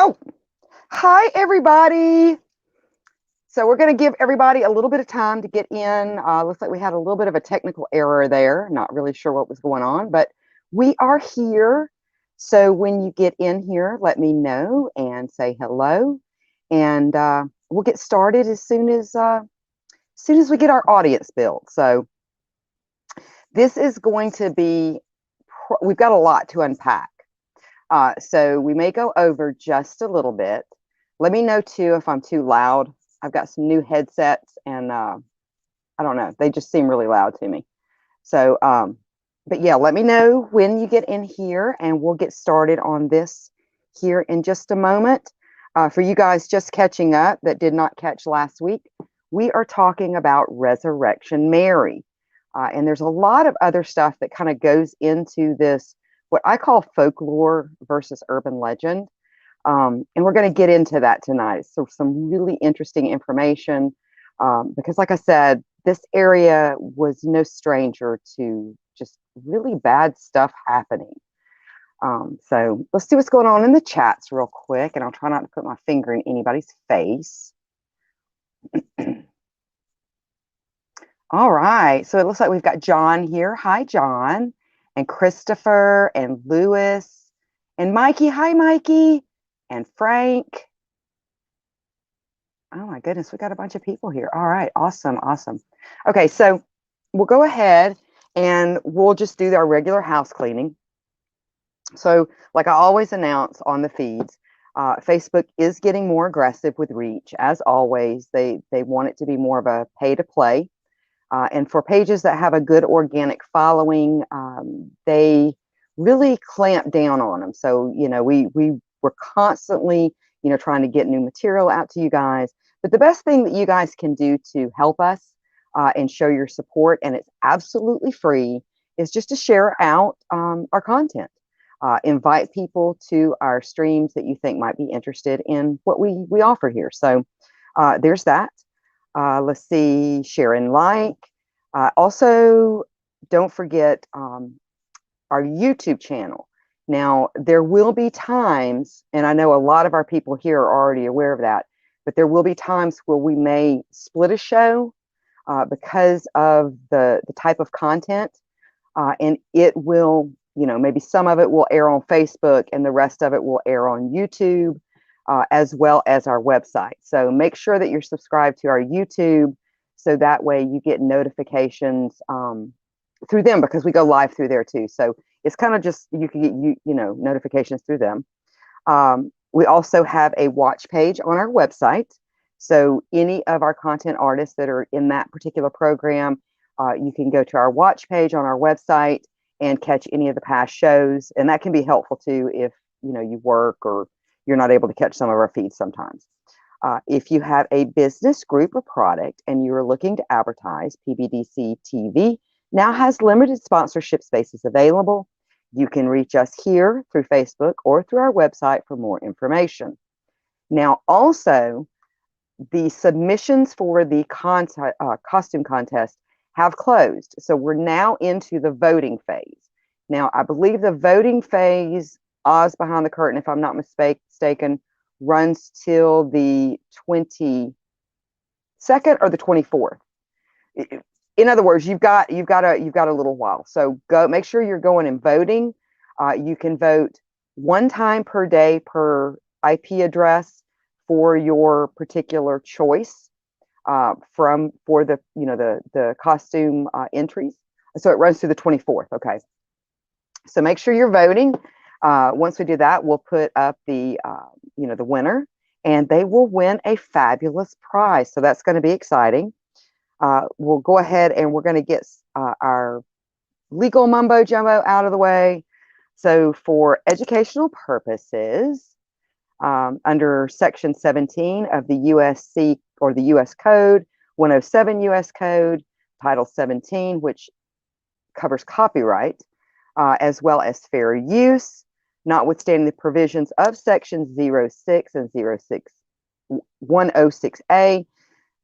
Oh, hi, everybody. So we're going to give everybody a little bit of time to get in. Looks like we had a little bit of a technical error there. Not really sure what was going on, but we are here. So when you get in here, let me know and say hello. And we'll get started as soon as we get our audience built. So this is going to be, we've got a lot to unpack. So we may go over just a little bit. Let me know too if I'm too loud. I've got some new headsets and I don't know, they just seem really loud to me. So, but yeah, let me know when you get in here and we'll get started on this here in just a moment. For you guys just catching up that did not catch last week, we are talking about Resurrection Mary. And there's a lot of other stuff that kind of goes into this, what I call folklore versus urban legend. And we're going to get into that tonight. So some really interesting information, because like I said, this area was no stranger to just really bad stuff happening. So let's see what's going on in the chats real quick, and I'll try not to put my finger in anybody's face. All right, so it looks like we've got John here. Hi, John, and Christopher, and Lewis, and Mikey. Hi, Mikey, and Frank. Oh my goodness, we got a bunch of people here. All right, awesome, awesome. Okay, so we'll go ahead and we'll just do our regular house cleaning. So like I always announce on the feeds, Facebook is getting more aggressive with reach. As always, they want it to be more of a pay to play. And for pages that have a good organic following, they really clamp down on them. So, you know, we're constantly, you know, trying to get new material out to you guys. But the best thing that you guys can do to help us and show your support, and it's absolutely free, is just to share out our content. Invite people to our streams that you think might be interested in what we offer here. So there's that. Let's see, share and like. Also, don't forget our YouTube channel. Now, there will be times, and I know a lot of our people here are already aware of that, but there will be times where we may split a show because of the type of content, and it will, you know, maybe some of it will air on Facebook and the rest of it will air on YouTube, as well as our website. So make sure that you're subscribed to our YouTube, so that way you get notifications through them, because we go live through there too. So it's kind of just, you can get, you know, notifications through them. We also have a watch page on our website. So any of our content artists that are in that particular program, you can go to our watch page on our website and catch any of the past shows. And that can be helpful too if, you know, you work or you're not able to catch some of our feeds sometimes. If you have a business, group, or product and you're looking to advertise, PBDC TV now has limited sponsorship spaces available. You can reach us here through Facebook or through our website for more information. Now, also, the submissions for the costume contest have closed. So we're now into the voting phase. Now, I believe the voting phase, Oz behind the curtain, if I'm not mistaken, runs till the 22nd or the 24th. In other words, you've got a little while. So go make sure you're going and voting. You can vote one time per day per IP address for your particular choice for the the costume entries. So it runs through the 24th. Okay. So make sure you're voting. Once we do that, we'll put up the the winner, and they will win a fabulous prize. So that's going to be exciting. We'll go ahead and we're going to get our legal mumbo jumbo out of the way. So for educational purposes, under Section 17 of the USC or the US Code, 107 US Code, Title 17, which covers copyright, as well as fair use, notwithstanding the provisions of Sections 06 and 106A,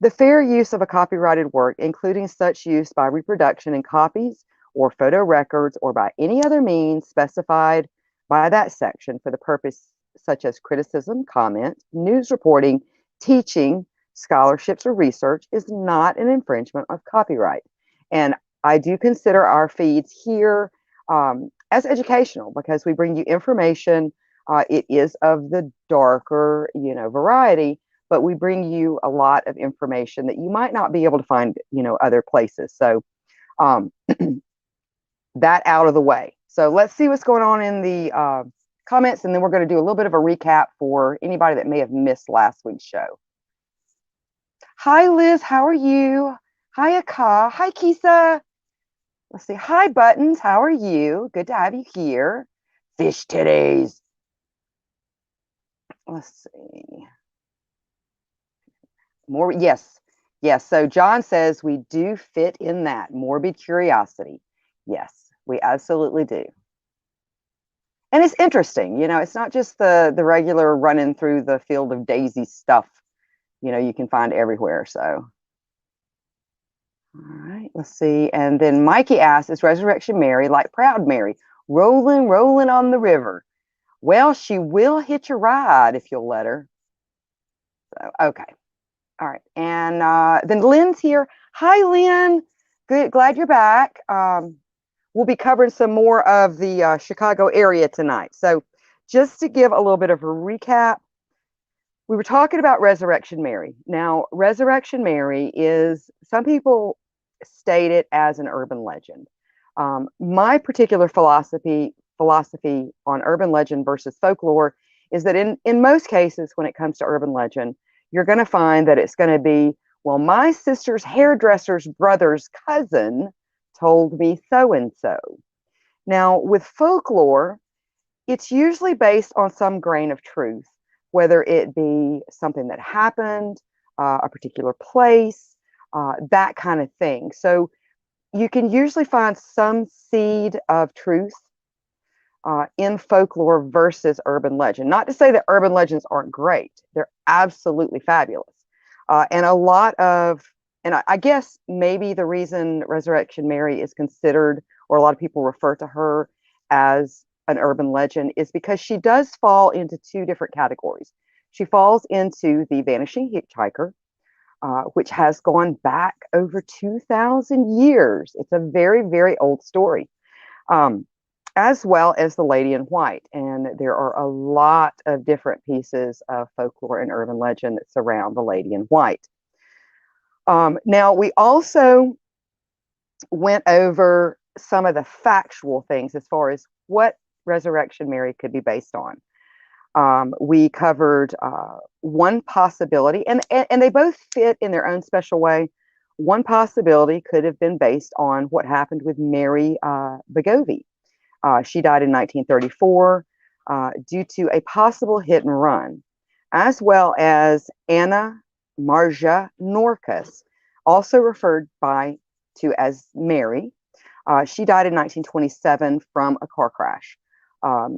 the fair use of a copyrighted work, including such use by reproduction in copies or photo records or by any other means specified by that section for the purpose such as criticism, comment, news reporting, teaching, scholarships, or research is not an infringement of copyright. And I do consider our feeds here as educational because we bring you information. It is of the darker, variety, but we bring you a lot of information that you might not be able to find, other places. So that out of the way. So let's see what's going on in the comments, and then we're going to do a little bit of a recap for anybody that may have missed last week's show. Hi, Liz. How are you? Hi, Aka. Hi, Kisa. Let's see. Hi, Buttons. How are you? Good to have you here. Fish titties. Let's see. More, yes. So John says we do fit in that morbid curiosity. Yes, we absolutely do. And it's interesting, it's not just the regular running through the field of daisy stuff, you can find everywhere. So, all right, let's see. And then Mikey asks, is Resurrection Mary like Proud Mary, rolling on the river? Well, she will hitch a ride if you'll let her. So, okay. All right. And then Lynn's here. Hi, Lynn. Good. Glad you're back. We'll be covering some more of the Chicago area tonight. So just to give a little bit of a recap, we were talking about Resurrection Mary. Now, Resurrection Mary is, some people state it as an urban legend. My particular philosophy on urban legend versus folklore is that in most cases, when it comes to urban legend, you're going to find that it's going to be, well, my sister's hairdresser's brother's cousin told me so and so. Now, with folklore, it's usually based on some grain of truth, whether it be something that happened, a particular place, that kind of thing. So you can usually find some seed of truth in folklore versus urban legend. Not to say that urban legends aren't great. They're absolutely fabulous. And a lot of, and I guess maybe the reason Resurrection Mary is considered, or a lot of people refer to her as an urban legend, is because she does fall into two different categories. She falls into the Vanishing Hitchhiker, which has gone back over 2,000 years. It's a very, very old story. As well as the Lady in White. And there are a lot of different pieces of folklore and urban legend that surround the Lady in White. Now, we also went over some of the factual things as far as what Resurrection Mary could be based on. We covered one possibility, and they both fit in their own special way. One possibility could have been based on what happened with Mary Begovie. She died in 1934 due to a possible hit and run, as well as Anna Marja Norcus, also referred to as Mary. She died in 1927 from a car crash.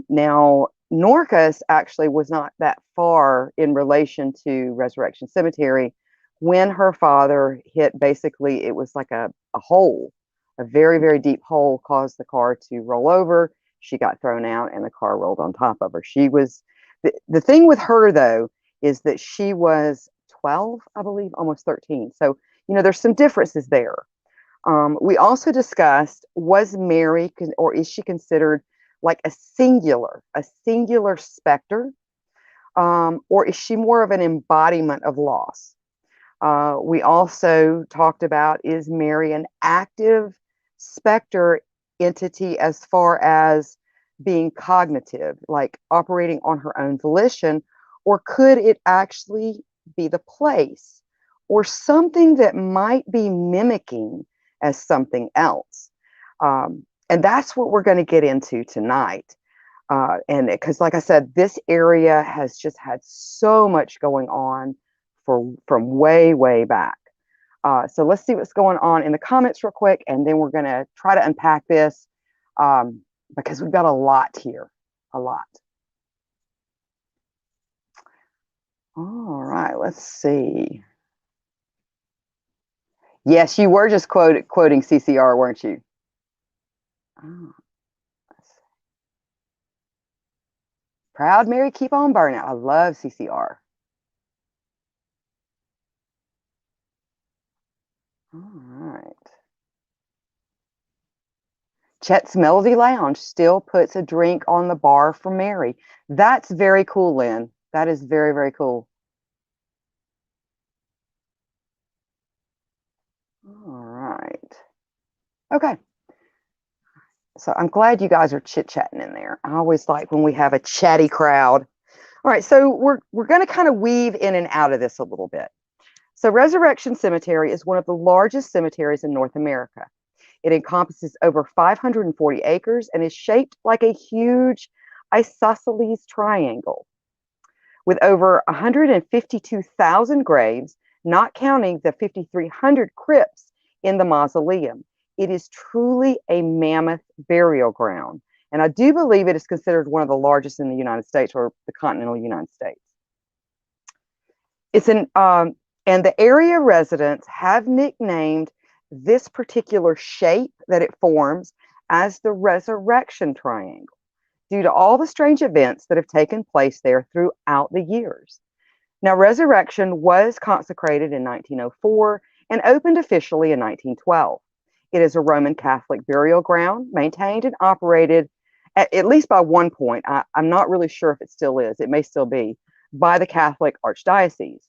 Now, Norcus actually was not that far in relation to Resurrection Cemetery when her father hit, basically, it was like a hole A very, very deep hole caused the car to roll over. She got thrown out and the car rolled on top of her. The thing with her, though, is that she was 12, I believe, almost 13. So, there's some differences there. We also discussed, was Mary, or is she considered like a singular specter? Or is she more of an embodiment of loss? We also talked about, is Mary an active specter entity as far as being cognitive, like operating on her own volition, or could it actually be the place or something that might be mimicking as something else? And that's what we're going to get into tonight. And because, like I said, this area has just had so much going on from way, way back. So let's see what's going on in the comments real quick, and then we're going to try to unpack this because we've got a lot here, a lot. All right, let's see. Yes, you were just quoting CCR, weren't you? Oh, Proud Mary, keep on burning. I love CCR. All right. Chet's Melody Lounge still puts a drink on the bar for Mary. That's very cool, Lynn. That is very, very cool. All right. Okay. So I'm glad you guys are chit-chatting in there. I always like when we have a chatty crowd. All right, so we're going to kind of weave in and out of this a little bit. So Resurrection Cemetery is one of the largest cemeteries in North America. It encompasses over 540 acres and is shaped like a huge isosceles triangle with over 152,000 graves, not counting the 5,300 crypts in the mausoleum. It is truly a mammoth burial ground. And I do believe it is considered one of the largest in the United States, or the continental United States. And the area residents have nicknamed this particular shape that it forms as the Resurrection Triangle, due to all the strange events that have taken place there throughout the years. Now, Resurrection was consecrated in 1904 and opened officially in 1912. It is a Roman Catholic burial ground, maintained and operated, at least by one point, I'm not really sure if it still is, it may still be, by the Catholic Archdiocese.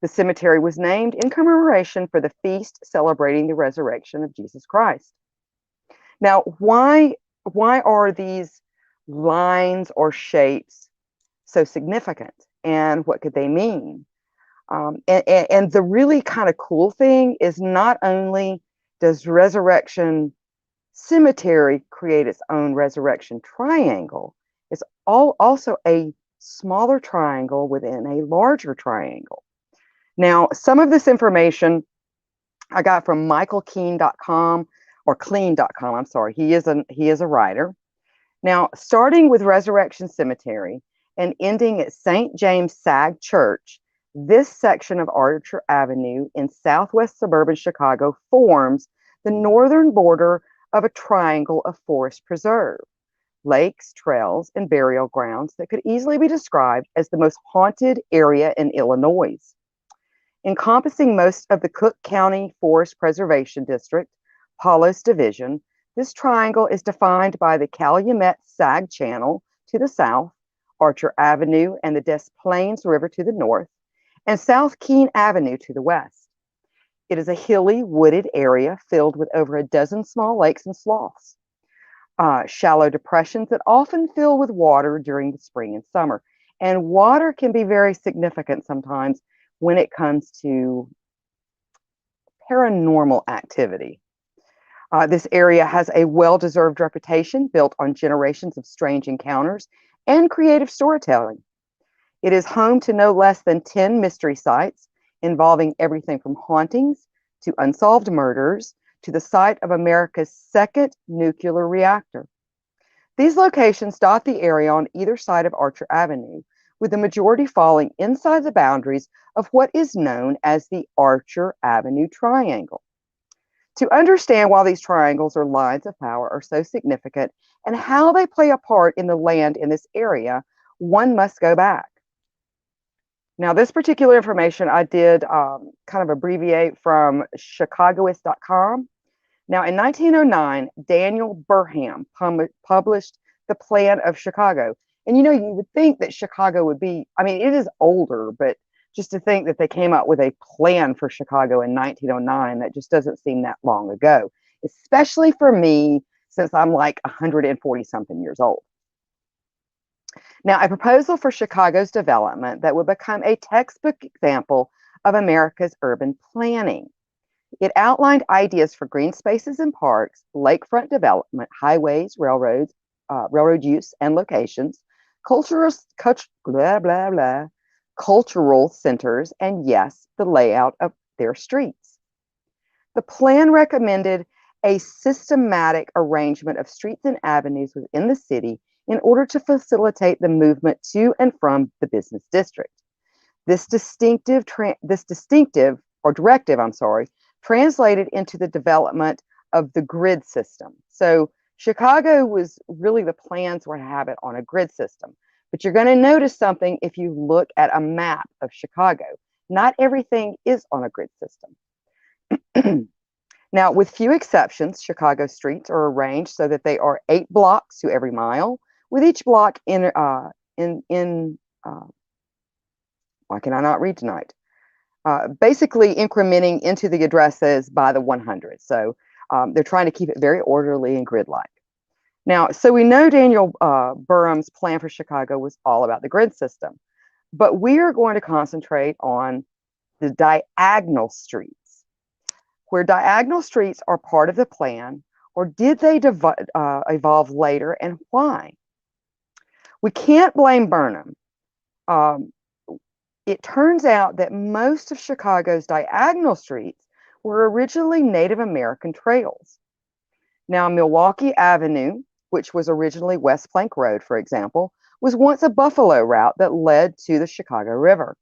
The cemetery was named in commemoration for the feast celebrating the resurrection of Jesus Christ. Now, why are these lines or shapes so significant, and what could they mean? And the really kind of cool thing is, not only does Resurrection Cemetery create its own resurrection triangle, it's also a smaller triangle within a larger triangle. Now, some of this information I got from michaelkeene.com, or clean.com, I'm sorry. He is a writer. Now, starting with Resurrection Cemetery and ending at St. James Sag Church, this section of Archer Avenue in southwest suburban Chicago forms the northern border of a triangle of forest preserve, lakes, trails, and burial grounds that could easily be described as the most haunted area in Illinois. Encompassing most of the Cook County Forest Preservation District, Palos Division, this triangle is defined by the Calumet Sag Channel to the south, Archer Avenue and the Des Plaines River to the north, and South Keene Avenue to the west. It is a hilly, wooded area filled with over a dozen small lakes and sloughs, shallow depressions that often fill with water during the spring and summer. And water can be very significant sometimes when it comes to paranormal activity. This area has a well-deserved reputation built on generations of strange encounters and creative storytelling. It is home to no less than 10 mystery sites involving everything from hauntings to unsolved murders to the site of America's second nuclear reactor. These locations dot the area on either side of Archer Avenue, with the majority falling inside the boundaries of what is known as the Archer Avenue Triangle. To understand why these triangles or lines of power are so significant and how they play a part in the land in this area, one must go back. Now, this particular information I did kind of abbreviate from chicagoist.com. Now, in 1909, Daniel Burham published the Plan of Chicago. And you would think that Chicago would be, I mean, it is older, but just to think that they came up with a plan for Chicago in 1909, that just doesn't seem that long ago, especially for me, since I'm like 140 something years old. Now, a proposal for Chicago's development that would become a textbook example of America's urban planning. It outlined ideas for green spaces and parks, lakefront development, highways, railroads, railroad use and locations, cultural centers, and yes, the layout of their streets. The plan recommended a systematic arrangement of streets and avenues within the city in order to facilitate the movement to and from the business district. This directive, translated into the development of the grid system. So Chicago was really, the plans were to have it on a grid system. But you're going to notice something if you look at a map of Chicago. Not everything is on a grid system. Now, with few exceptions, Chicago streets are arranged so that they are 8 blocks to every mile, with each block why can I not read tonight? Basically incrementing into the addresses by the 100. So they're trying to keep it very orderly and grid-like. Now, so we know Daniel Burham's plan for Chicago was all about the grid system, but we are going to concentrate on the diagonal streets. Where diagonal streets are part of the plan, or did they evolve later, and why? We can't blame Burnham. It turns out that most of Chicago's diagonal streets were originally Native American trails. Now, Milwaukee Avenue, which was originally West Plank Road, for example, was once a buffalo route that led to the Chicago River.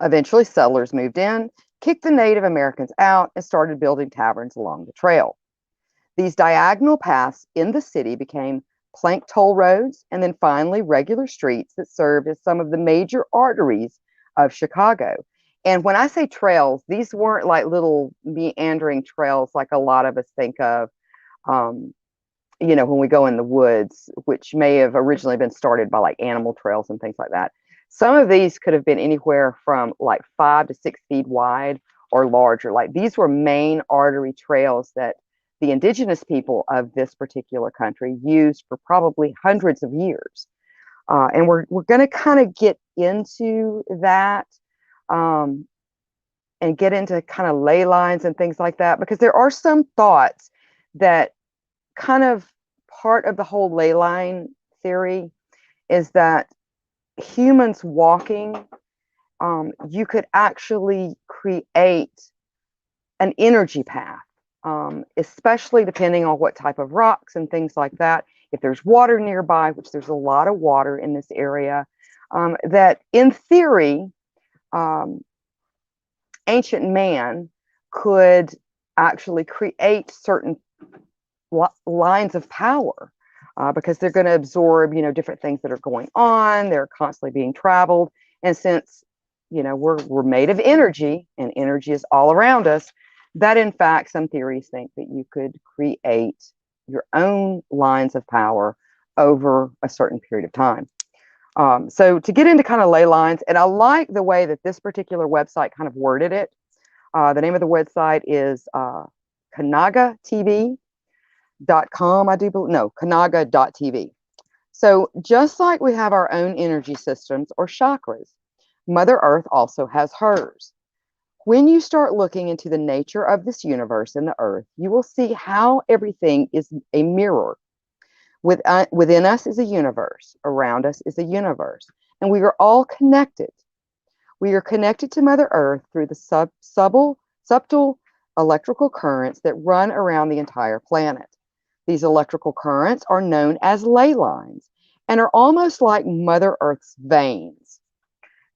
Eventually, settlers moved in, kicked the Native Americans out, and started building taverns along the trail. These diagonal paths in the city became plank toll roads, and then finally regular streets that served as some of the major arteries of Chicago. And when I say trails, these weren't like little meandering trails like a lot of us think of, when we go in the woods, which may have originally been started by like animal trails and things like that. Some of these could have been anywhere from like 5 to 6 feet wide or larger. Like these were main artery trails that the indigenous people of this particular country used for probably hundreds of years. And we're going to kind of get into that and get into kind of ley lines and things like that, because there are some thoughts that kind of part of the whole ley line theory is that humans walking, you could actually create an energy path. Especially depending on what type of rocks and things like that. If there's water nearby, which there's a lot of water in this area, that in theory, ancient man could actually create certain lines of power because they're going to absorb, different things that are going on. They're constantly being traveled. And since, we're made of energy and energy is all around us, that in fact, some theories think that you could create your own lines of power over a certain period of time. So to get into kind of ley lines, and I like the way that this particular website kind of worded it. The name of the website is kanagatv.com, I do believe, no, kanaga.tv. So just like we have our own energy systems or chakras, Mother Earth also has hers. When you start looking into the nature of this universe and the earth, you will see how everything is a mirror. Within us is a universe. Around us is a universe. And we are all connected. We are connected to Mother Earth through the subtle electrical currents that run around the entire planet. These electrical currents are known as ley lines and are almost like Mother Earth's veins.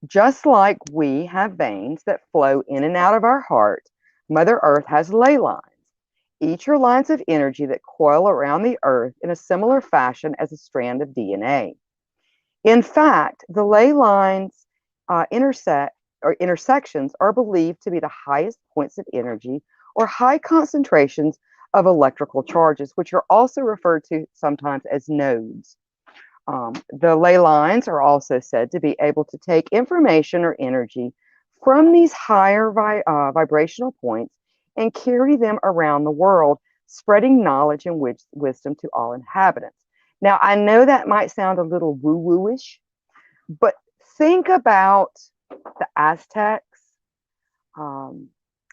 Just like we have veins that flow in and out of our heart, Mother Earth has ley lines. Each are lines of energy that coil around the Earth in a similar fashion as a strand of DNA. In fact, the ley lines intersections are believed to be the highest points of energy or high concentrations of electrical charges, which are also referred to sometimes as nodes. The ley lines are also said to be able to take information or energy from these higher vibrational points and carry them around the world, spreading knowledge and wisdom to all inhabitants. Now, I know that might sound a little woo-woo-ish, but think about the Aztecs, um,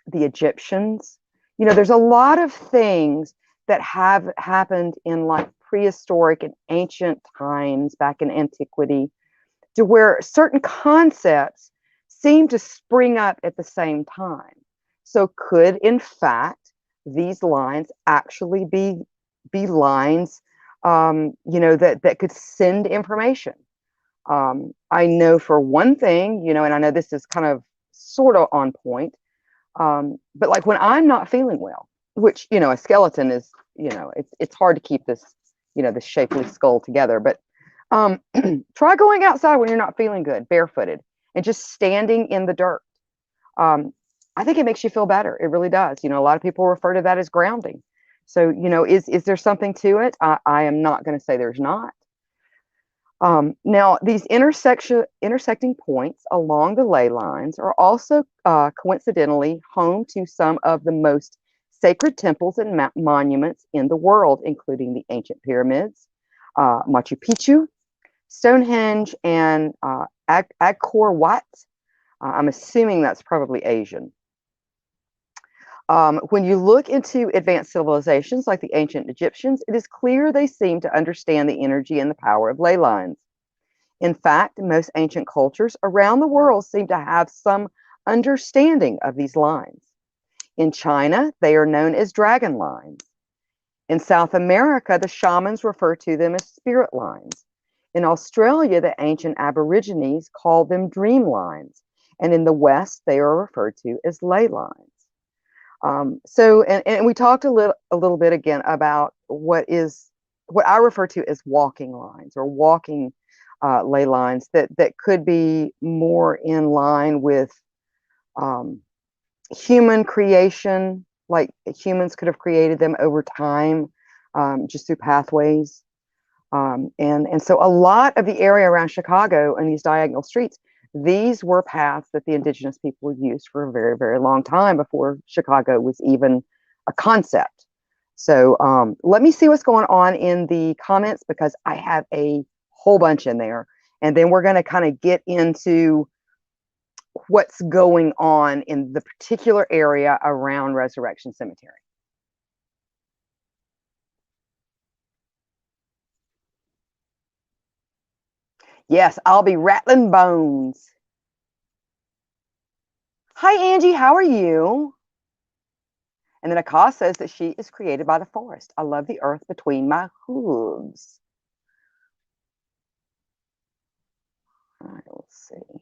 the Egyptians. You know, there's a lot of things that have happened in like prehistoric and ancient times back in antiquity to where certain concepts seem to spring up at the same time. So could, in fact, these lines actually be lines, you know, that could send information? I know for one thing, you know, and I know this is kind of sort of on point, but like when I'm not feeling well, which, you know, a skeleton is, you know, it's hard to keep this, you know, this shapely skull together, but try going outside when you're not feeling good, barefooted, and just standing in the dirt. I think it makes you feel better. It really does. You know, a lot of people refer to that as grounding. So, you know, is there something to it? I am not going to say there's not. Now, these intersecting points along the ley lines are also coincidentally home to some of the most sacred temples and monuments in the world, including the ancient pyramids, Machu Picchu, Stonehenge, and Angkor Wat. I'm assuming that's probably Asian. When you look into advanced civilizations like the ancient Egyptians, it is clear they seem to understand the energy and the power of ley lines. In fact, most ancient cultures around the world seem to have some understanding of these lines. In China, they are known as dragon lines. In South America, the shamans refer to them as spirit lines. In Australia, the ancient Aborigines called them dream lines. And in the West, they are referred to as ley lines. And we talked a little bit again about what I refer to as walking lines or walking ley lines that could be more in line with human creation, like humans could have created them over time, just through pathways. And so a lot of the area around Chicago and these diagonal streets, these were paths that the indigenous people used for a very, very long time before Chicago was even a concept. So let me see what's going on in the comments because I have a whole bunch in there. And then we're going to kind of get into what's going on in the particular area around Resurrection Cemetery. Yes, I'll be rattling bones. Hi, Angie. How are you? And then Akash says that she is created by the forest. I love the earth between my hooves. All right, let's see.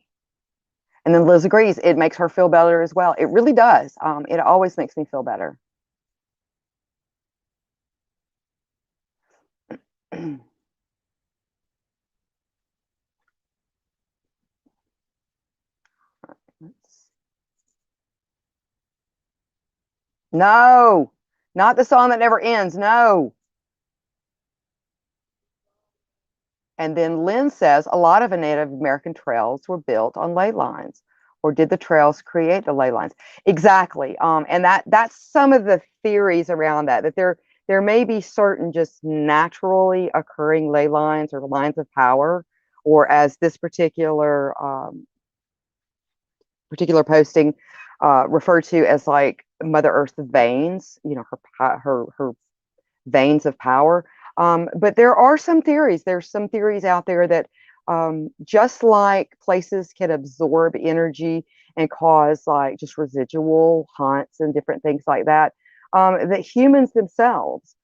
And then Liz agrees. It makes her feel better as well. It really does. It always makes me feel better. No, not the song that never ends. No. And then Lynn says a lot of the Native American trails were built on ley lines, or did the trails create the ley lines? Exactly. And that's some of the theories around that. That there may be certain just naturally occurring ley lines or lines of power, or as this particular posting referred to as like Mother Earth's veins. You know, her veins of power. But there are some theories. There's some theories out there that just like places can absorb energy and cause like just residual haunts and different things like that, that humans themselves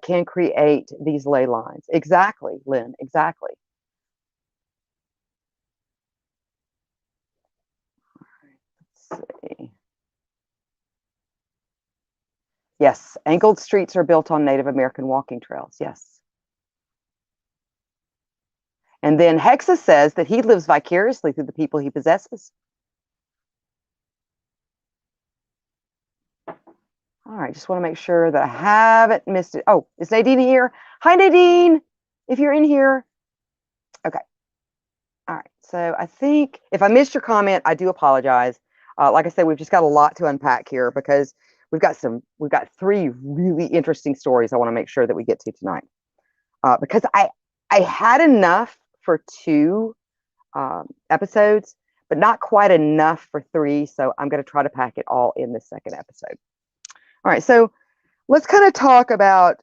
can create these ley lines. Exactly, Lynn, exactly. Let's see. Yes, angled streets are built on Native American walking trails. Yes. And then Hexa says that he lives vicariously through the people he possesses. All right, just want to make sure that I haven't missed it. Oh, is Nadine here? Hi, Nadine, if you're in here. Okay. All right, so I think if I missed your comment, I do apologize. Like I said, we've just got a lot to unpack here because we've got three really interesting stories I want to make sure that we get to tonight. Because I had enough for two episodes, but not quite enough for three. So I'm going to try to pack it all in this second episode. All right, so let's kind of talk about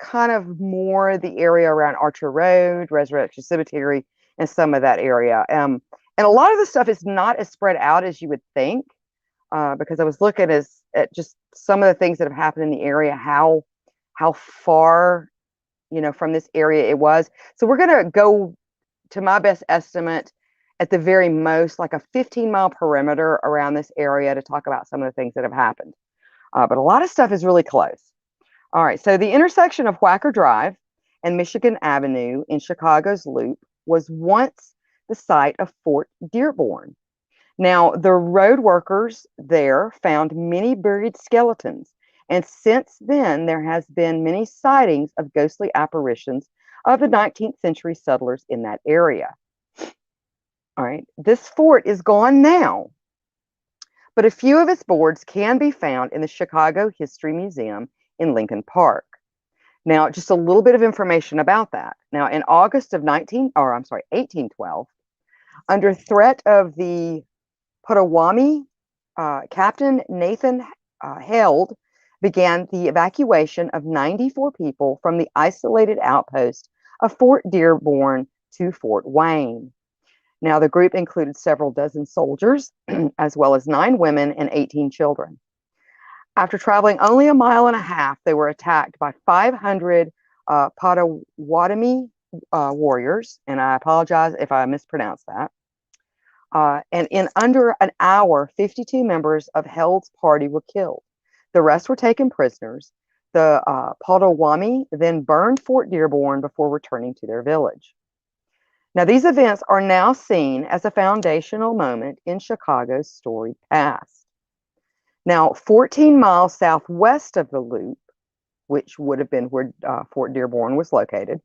kind of more the area around Archer Road, Resurrection Cemetery, and some of that area. And a lot of the stuff is not as spread out as you would think, because I was looking at just some of the things that have happened in the area, how far, from this area it was. So we're going to go, to my best estimate, at the very most, like a 15-mile perimeter around this area to talk about some of the things that have happened. But a lot of stuff is really close. All right, so the intersection of Whacker Drive and Michigan Avenue in Chicago's Loop was once the site of Fort Dearborn. Now, the road workers there found many buried skeletons, and since then, there has been many sightings of ghostly apparitions of the 19th century settlers in that area. All right, this fort is gone now, but a few of its boards can be found in the Chicago History Museum in Lincoln Park. Now, just a little bit of information about that. Now, in August of 1812, under threat of the Potawatomi, Captain Nathan Held began the evacuation of 94 people from the isolated outpost of Fort Dearborn to Fort Wayne. Now, the group included several dozen soldiers, as well as 9 women and 18 children. After traveling only a mile and a half, they were attacked by 500 Potawatomi warriors, and I apologize if I mispronounced that. And in under an hour, 52 members of Held's party were killed. The rest were taken prisoners. The Potawatomi then burned Fort Dearborn before returning to their village. Now, these events are now seen as a foundational moment in Chicago's storied past. Now, 14 miles southwest of the Loop, which would have been where Fort Dearborn was located,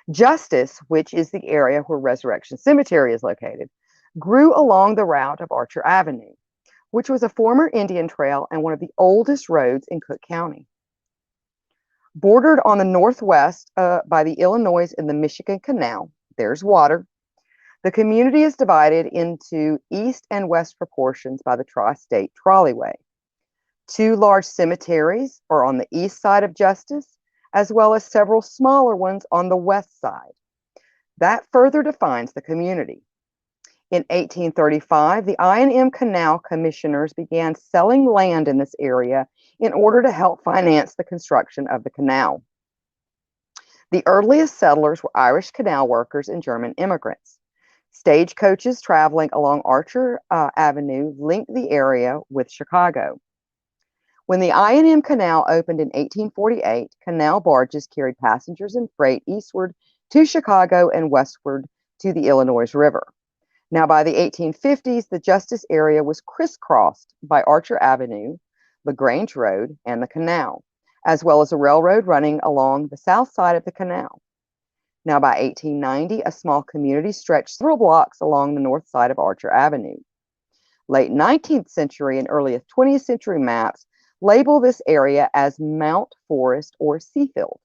Justice, which is the area where Resurrection Cemetery is located, grew along the route of Archer Avenue, which was a former Indian trail and one of the oldest roads in Cook County. Bordered on the northwest by the Illinois and the Michigan Canal, there's water. The community is divided into east and west proportions by the Tri-State Trolleyway. 2 large cemeteries are on the east side of Justice, as well as several smaller ones on the west side. That further defines the community. In 1835, the I&M Canal Commissioners began selling land in this area in order to help finance the construction of the canal. The earliest settlers were Irish canal workers and German immigrants. Stagecoaches traveling along Archer Avenue linked the area with Chicago. When the I&M Canal opened in 1848, canal barges carried passengers and freight eastward to Chicago and westward to the Illinois River. Now, by the 1850s, the Justice area was crisscrossed by Archer Avenue, LaGrange Road, and the canal, as well as a railroad running along the south side of the canal. Now, by 1890, a small community stretched several blocks along the north side of Archer Avenue. Late 19th century and early 20th century maps label this area as Mount Forest or Seafield.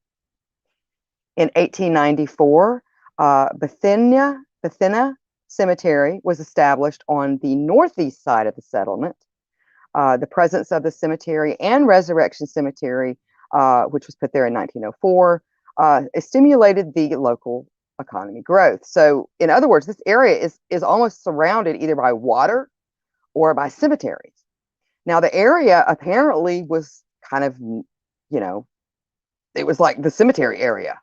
In 1894, Bethina Cemetery was established on the northeast side of the settlement. The presence of the cemetery and Resurrection Cemetery, which was put there in 1904, stimulated the local economy growth. So, in other words, this area is almost surrounded either by water or by cemeteries. Now, the area apparently was kind of, it was like the cemetery area.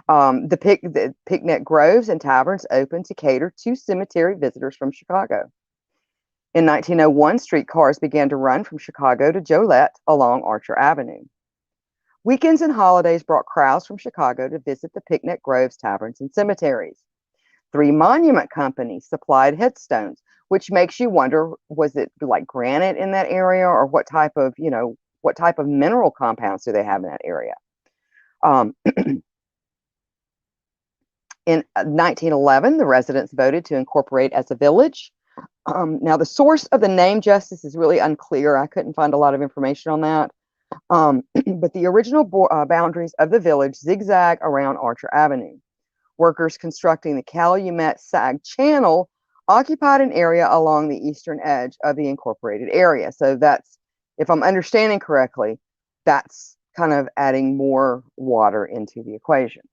The picnic groves and taverns opened to cater to cemetery visitors from Chicago. In 1901, streetcars began to run from Chicago to Joliet along Archer Avenue. Weekends and holidays brought crowds from Chicago to visit the picnic groves, taverns, and cemeteries. 3 monument companies supplied headstones, which makes you wonder, was it like granite in that area, or what type of, what type of mineral compounds do they have in that area? Um, in 1911, the residents voted to incorporate as a village. Now, the source of the name Justice is really unclear. I couldn't find a lot of information on that. But the original boundaries of the village zigzag around Archer Avenue. Workers constructing the Calumet Sag Channel occupied an area along the eastern edge of the incorporated area. So that's, if I'm understanding correctly, that's kind of adding more water into the equation.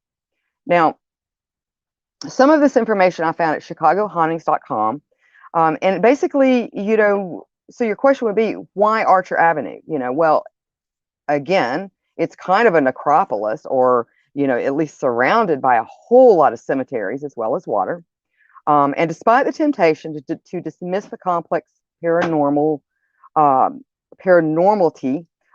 Now, some of this information I found at chicagohauntings.com. And basically, so your question would be, why Archer Avenue? Well, again, it's kind of a necropolis, or at least surrounded by a whole lot of cemeteries as well as water. And despite the temptation to dismiss the complex paranormality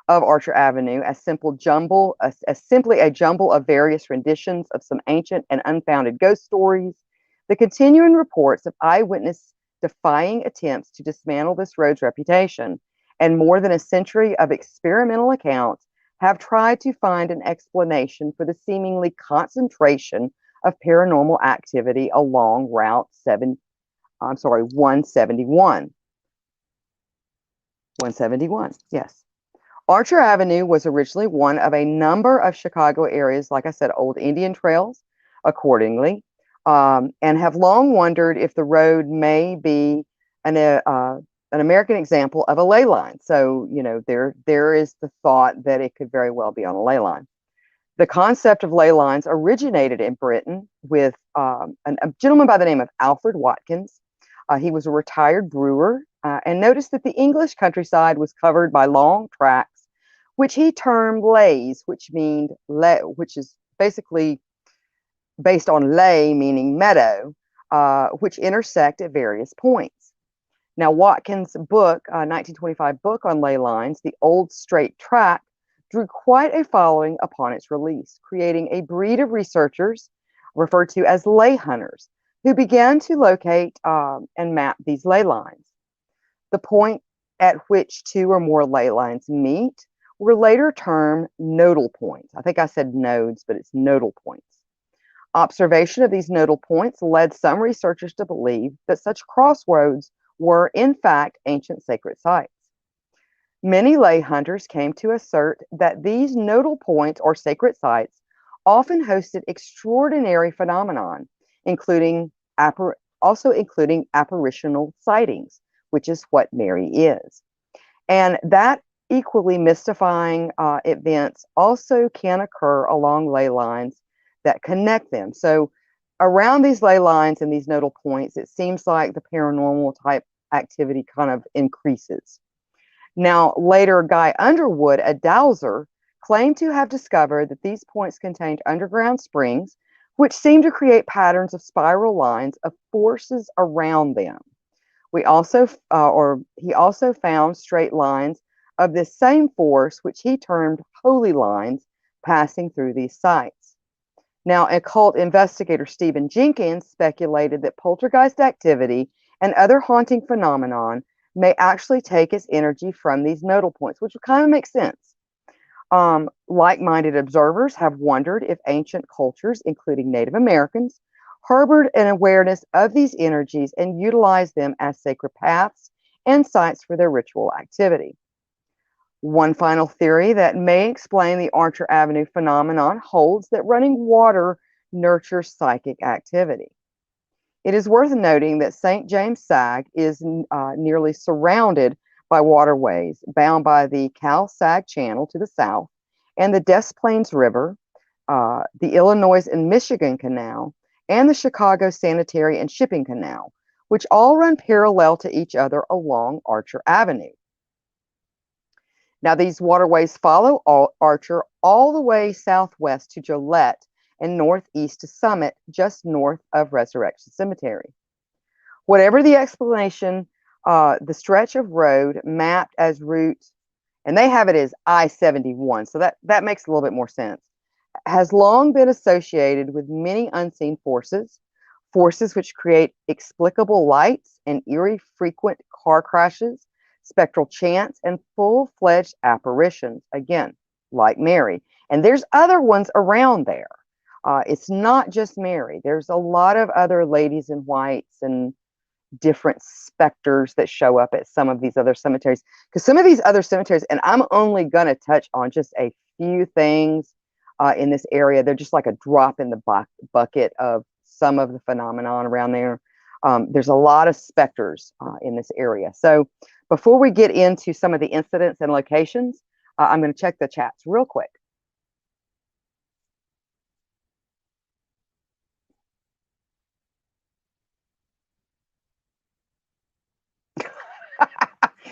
of Archer Avenue as simply a jumble of various renditions of some ancient and unfounded ghost stories, the continuing reports of eyewitness defying attempts to dismantle this road's reputation and more than a century of experimental accounts have tried to find an explanation for the seemingly concentration of paranormal activity along Route 171. 171, yes. Archer Avenue was originally one of a number of Chicago areas, like I said, old Indian trails, accordingly, and have long wondered if the road may be an American example of a ley line. So, there is the thought that it could very well be on a ley line. The concept of ley lines originated in Britain with a gentleman by the name of Alfred Watkins. He was a retired brewer and noticed that the English countryside was covered by long tracks, which he termed lays, which is basically based on lay, meaning meadow, which intersect at various points. Now, Watkins' book, 1925 book on ley lines, The Old Straight Track, drew quite a following upon its release, creating a breed of researchers referred to as ley hunters, who began to locate and map these ley lines. The point at which 2 or more ley lines meet were later termed nodal points. I think I said nodes, but it's nodal points. Observation of these nodal points led some researchers to believe that such crossroads were, in fact, ancient sacred sites. Many lay hunters came to assert that these nodal points or sacred sites often hosted extraordinary phenomenon, including apparitional sightings, which is what Mary is. And that equally mystifying events also can occur along ley lines that connect them. So around these ley lines and these nodal points, it seems like the paranormal type activity kind of increases. Now, later, Guy Underwood, a dowser, claimed to have discovered that these points contained underground springs, which seemed to create patterns of spiral lines of forces around them. He also found straight lines of this same force, which he termed holy lines, passing through these sites. Now, occult investigator Stephen Jenkins speculated that poltergeist activity and other haunting phenomenon may actually take its energy from these nodal points, which kind of makes sense. Like-minded observers have wondered if ancient cultures, including Native Americans, harbored an awareness of these energies and utilized them as sacred paths and sites for their ritual activity. One final theory that may explain the Archer Avenue phenomenon holds that running water nurtures psychic activity. It is worth noting that St. James Sag is nearly surrounded by waterways bound by the Cal-Sag Channel to the south and the Des Plaines River, the Illinois and Michigan Canal, and the Chicago Sanitary and Shipping Canal, which all run parallel to each other along Archer Avenue. Now, these waterways follow Archer all the way southwest to Joliet and northeast to Summit, just north of Resurrection Cemetery. Whatever the explanation the stretch of road mapped as route, and they have it as I-71, so that makes a little bit more sense, has long been associated with many unseen forces, forces which create explicable lights and eerie frequent car crashes, spectral chants, and full-fledged apparitions, again, like Mary. And there's other ones around there. It's not just Mary. There's a lot of other ladies in whites and different specters that show up at some of these other cemeteries. Because some of these other cemeteries, and I'm only going to touch on just a few things in this area. They're just like a drop in the bucket of some of the phenomenon around there. There's a lot of specters in this area. So before we get into some of the incidents and locations, I'm going to check the chats real quick.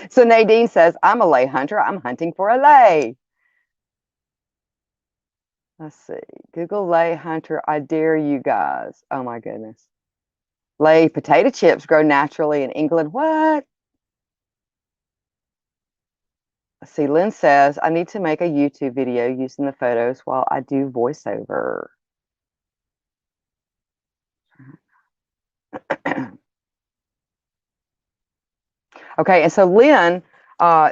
So Nadine says, I'm a lay hunter. I'm hunting for a lay. Let's see. Google lay hunter. I dare you guys. Oh my goodness. Lay potato chips grow naturally in England. What? Let's see. Lynn says, I need to make a YouTube video using the photos while I do voiceover. Okay, and so Lynn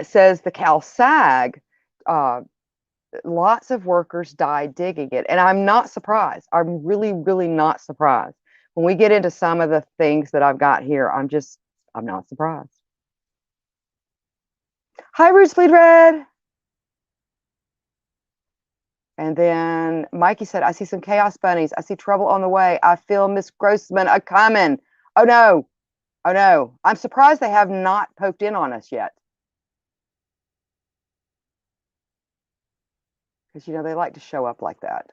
says the Cal Sag, lots of workers died digging it. And I'm not surprised. I'm really, really not surprised. When we get into some of the things that I've got here, I'm not surprised. Hi, Roots Bleed Red. And then Mikey said, I see some chaos bunnies. I see trouble on the way. I feel Miss Grossman a coming. Oh no. Oh no. I'm surprised they have not poked in on us yet. Because, you know, they like to show up like that.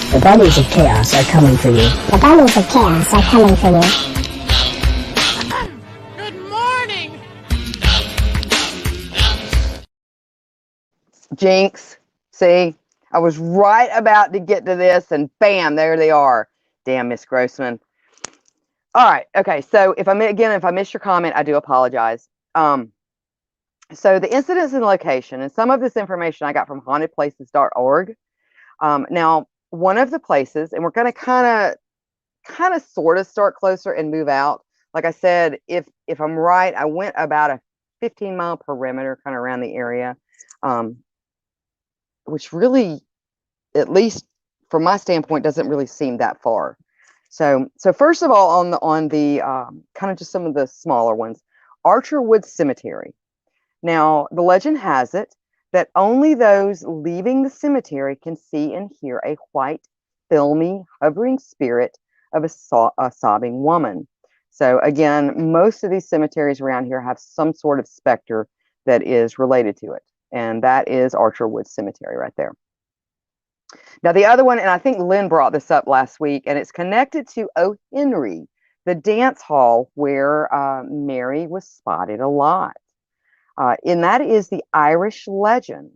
The bunnies of chaos are coming for you. The bunnies of chaos are coming for you. Good morning! Jinx. See, I was right about to get to this, and bam, there they are. Damn, Miss Grossman. All right, okay. So if I missed your comment, I do apologize. So the incidents and location, and some of this information I got from hauntedplaces.org. Now, one of the places, and we're going to kind of sort of start closer and move out. Like I said, if I'm right, I went about a 15-mile perimeter kind of around the area, which really, at least from my standpoint, doesn't really seem that far. So first of all, on the kind of just some of the smaller ones, Archerwood Cemetery. Now, the legend has it that only those leaving the cemetery can see and hear a white, filmy, hovering spirit of a sobbing woman. So again, most of these cemeteries around here have some sort of specter that is related to it. And that is Archerwood Cemetery right there. Now, the other one, and I think Lynn brought this up last week, and it's connected to O. Henry, the dance hall where Mary was spotted a lot. And that is the Irish legend.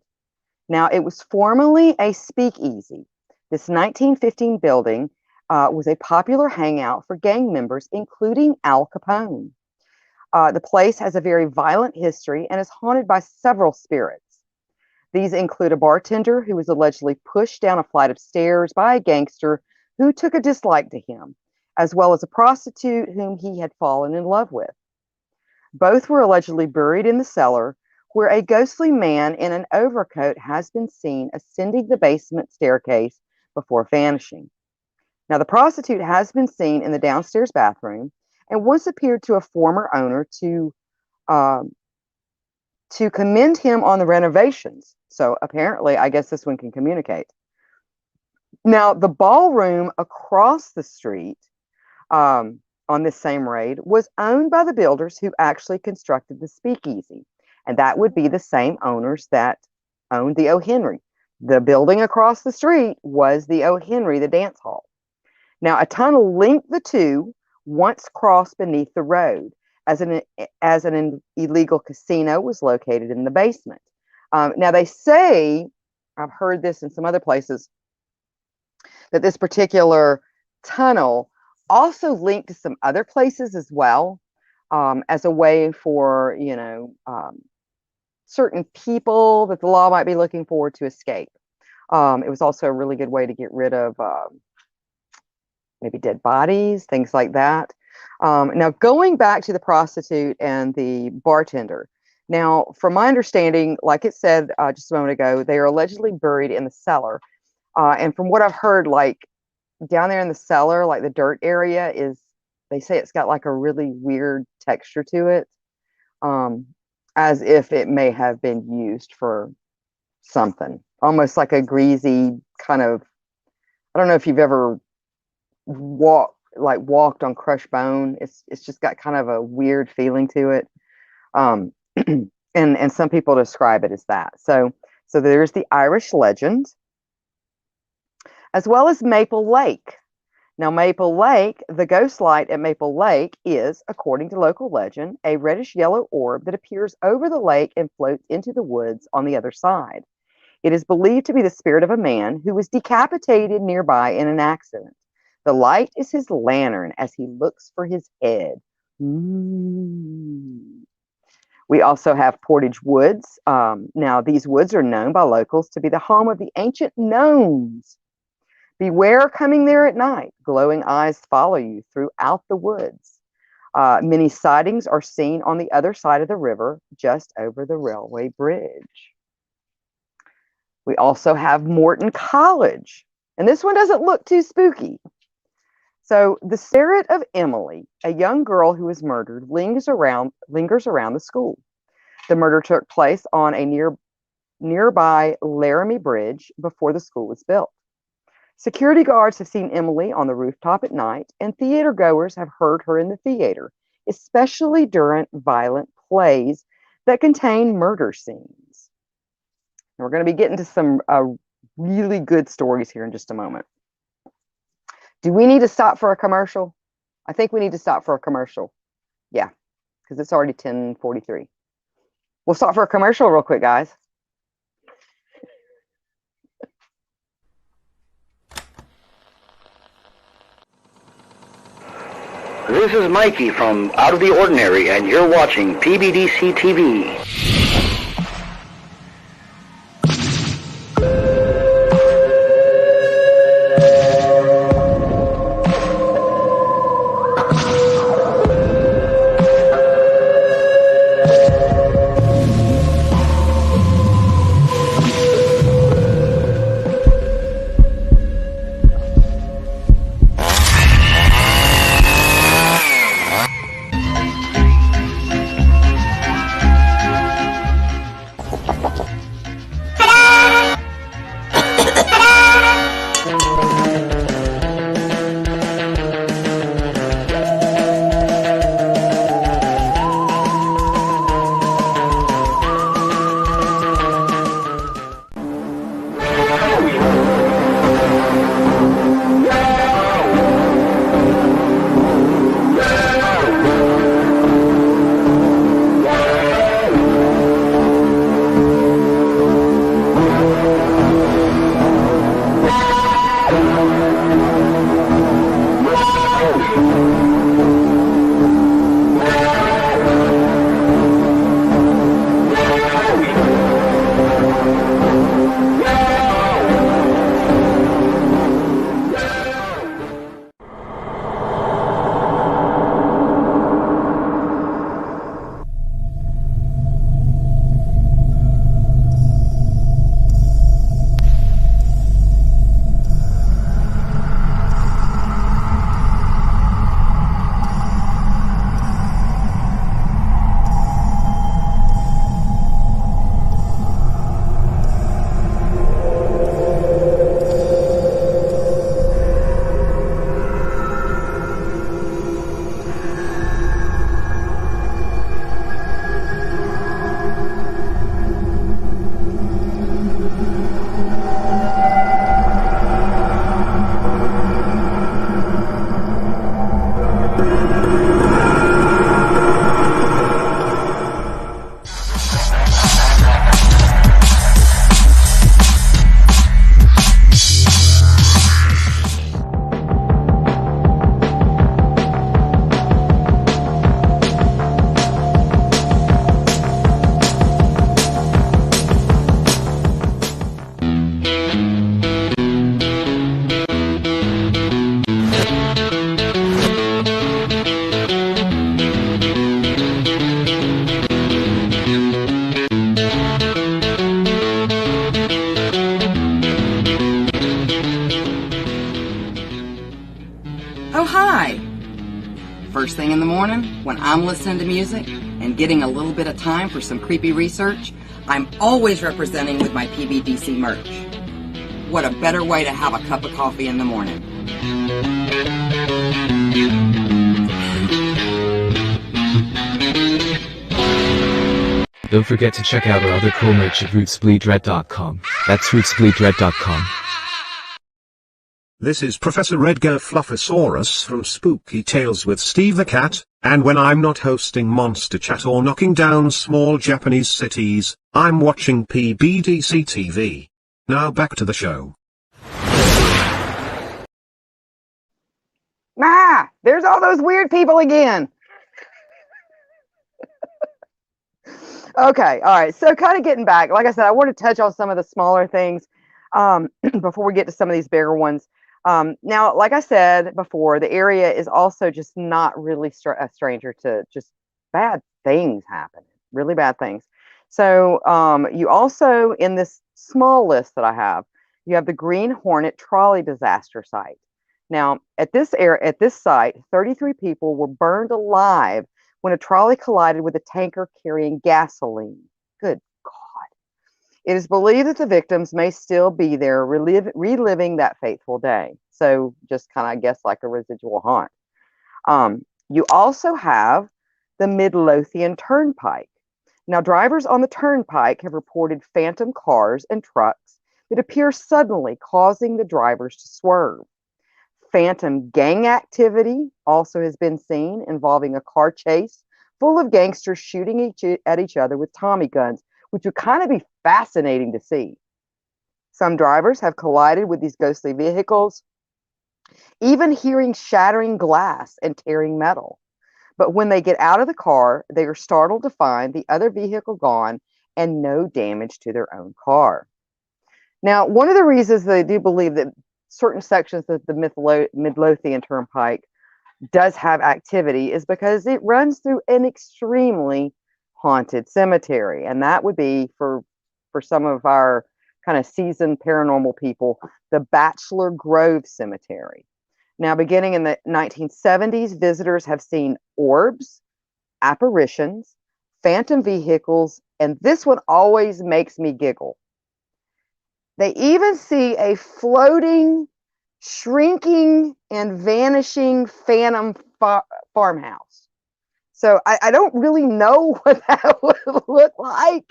Now, it was formerly a speakeasy. This 1915 building was a popular hangout for gang members, including Al Capone. The place has a very violent history and is haunted by several spirits. These include a bartender who was allegedly pushed down a flight of stairs by a gangster who took a dislike to him, as well as a prostitute whom he had fallen in love with. Both were allegedly buried in the cellar, where a ghostly man in an overcoat has been seen ascending the basement staircase before vanishing. Now, the prostitute has been seen in the downstairs bathroom and once appeared to a former owner to commend him on the renovations. So apparently, I guess this one can communicate. Now, the ballroom across the street on this same raid was owned by the builders who actually constructed the speakeasy. And that would be the same owners that owned the O. Henry. The building across the street was the O. Henry, the dance hall. Now, a tunnel linked the two once crossed beneath the road, as an illegal casino was located in the basement. Now, they say, I've heard this in some other places, that this particular tunnel also linked to some other places as well, as a way for, certain people that the law might be looking for to escape. It was also a really good way to get rid of maybe dead bodies, things like that. Now, going back to the prostitute and the bartender. Now, from my understanding, like it said just a moment ago, they are allegedly buried in the cellar. And from what I've heard, like down there in the cellar, like the dirt area they say it's got like a really weird texture to it, as if it may have been used for something, almost like a greasy kind of, I don't know if you've ever walked on crushed bone. It's just got kind of a weird feeling to it. And some people describe it as that. So there's the Irish legend, as well as Maple Lake. Now, Maple Lake, the ghost light at Maple Lake is, according to local legend, a reddish yellow orb that appears over the lake and floats into the woods on the other side. It is believed to be the spirit of a man who was decapitated nearby in an accident. The light is his lantern as he looks for his head. We also have Portage Woods. Now, these woods are known by locals to be the home of the ancient gnomes. Beware coming there at night. Glowing eyes follow you throughout the woods. Many sightings are seen on the other side of the river, just over the railway bridge. We also have Morton College, and this one doesn't look too spooky. So the spirit of Emily, a young girl who was murdered, lingers around the school. The murder took place on a nearby Laramie Bridge before the school was built. Security guards have seen Emily on the rooftop at night, and theater goers have heard her in the theater, especially during violent plays that contain murder scenes. And we're going to be getting to some really good stories here in just a moment. Do we need to stop for a commercial? I think we need to stop for a commercial. Yeah, because it's already 10:43. We'll stop for a commercial real quick, guys. This is Mikey from Out of the Ordinary, and you're watching PBDC TV. listen to music and getting a little bit of time for some creepy research, I'm always representing with my PBDC merch. What a better way to have a cup of coffee in the morning. Don't forget to check out our other cool merch at rootsbleedred.com. That's rootsbleedred.com. This is Professor Edgar Fluffosaurus from Spooky Tales with Steve the Cat, and when I'm not hosting Monster Chat or knocking down small Japanese cities, I'm watching PBDC TV. Now back to the show. There's all those weird people again. Okay, all right. So kind of getting back, like I said, I want to touch on some of the smaller things before we get to some of these bigger ones. Now, like I said before, the area is also just not really a stranger to just bad things happening, really bad things. So you also, in this small list that I have, you have the Green Hornet trolley disaster site. Now, at this site, 33 people were burned alive when a trolley collided with a tanker carrying gasoline. Good God. It is believed that the victims may still be there, reliving that fateful day. So just kind of, I guess, like a residual haunt. You also have the Midlothian Turnpike. Now, drivers on the turnpike have reported phantom cars and trucks that appear suddenly, causing the drivers to swerve. Phantom gang activity also has been seen, involving a car chase full of gangsters shooting at each other with Tommy guns, which would kind of be fascinating to see. Some drivers have collided with these ghostly vehicles, even hearing shattering glass and tearing metal. But when they get out of the car, they are startled to find the other vehicle gone and no damage to their own car. Now, one of the reasons they do believe that certain sections of the Midlothian Turnpike does have activity is because it runs through an extremely haunted cemetery. And that would be, for some of our kind of seasoned paranormal people, the Bachelor Grove Cemetery. Now, beginning in the 1970s, visitors have seen orbs, apparitions, phantom vehicles, and this one always makes me giggle. They even see a floating, shrinking, and vanishing phantom farmhouse. So I don't really know what that would look like.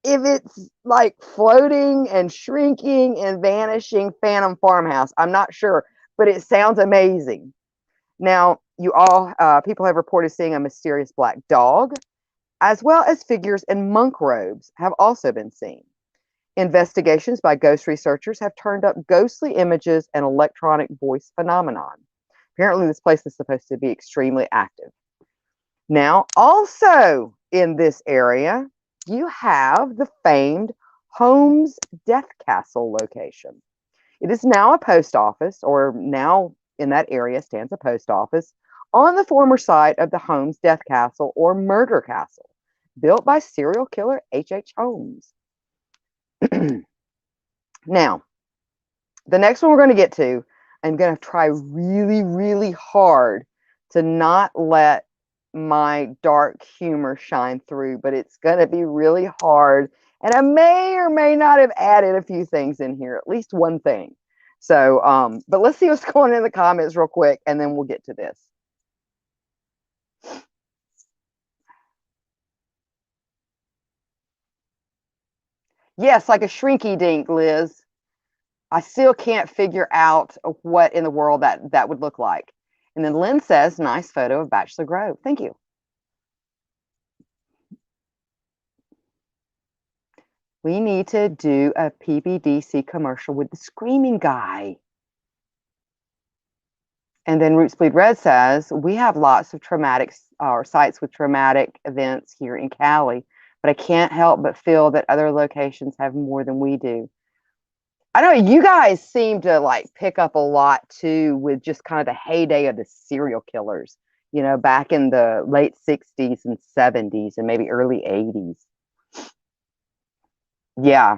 If it's like floating and shrinking and vanishing phantom farmhouse, I'm not sure, but it sounds amazing. Now, people have reported seeing a mysterious black dog, as well as figures in monk robes have also been seen. Investigations by ghost researchers have turned up ghostly images and electronic voice phenomenon. Apparently, this place is supposed to be extremely active. Now, also in this area, you have the famed Holmes Death Castle location. It is now a post office, or now in that area stands a post office, on the former site of the Holmes Death Castle or Murder Castle, built by serial killer H.H. Holmes. Now, the next one we're going to get to, I'm going to try really, really hard to not let my dark humor shine through, but it's going to be really hard. And I may or may not have added a few things in here, at least one thing. So, but let's see what's going on in the comments real quick, and then we'll get to this. Yes, like a shrinky dink, Liz. I still can't figure out what in the world that would look like. And then Lynn says, nice photo of Bachelor Grove. Thank you. We need to do a PBDC commercial with the screaming guy. And then Roots Bleed Red says, we have lots of traumatic sites with traumatic events here in Cali, but I can't help but feel that other locations have more than we do. I don't know, you guys seem to like pick up a lot too with just kind of the heyday of the serial killers, you know, back in the late 60s and 70s and maybe early 80s. Yeah,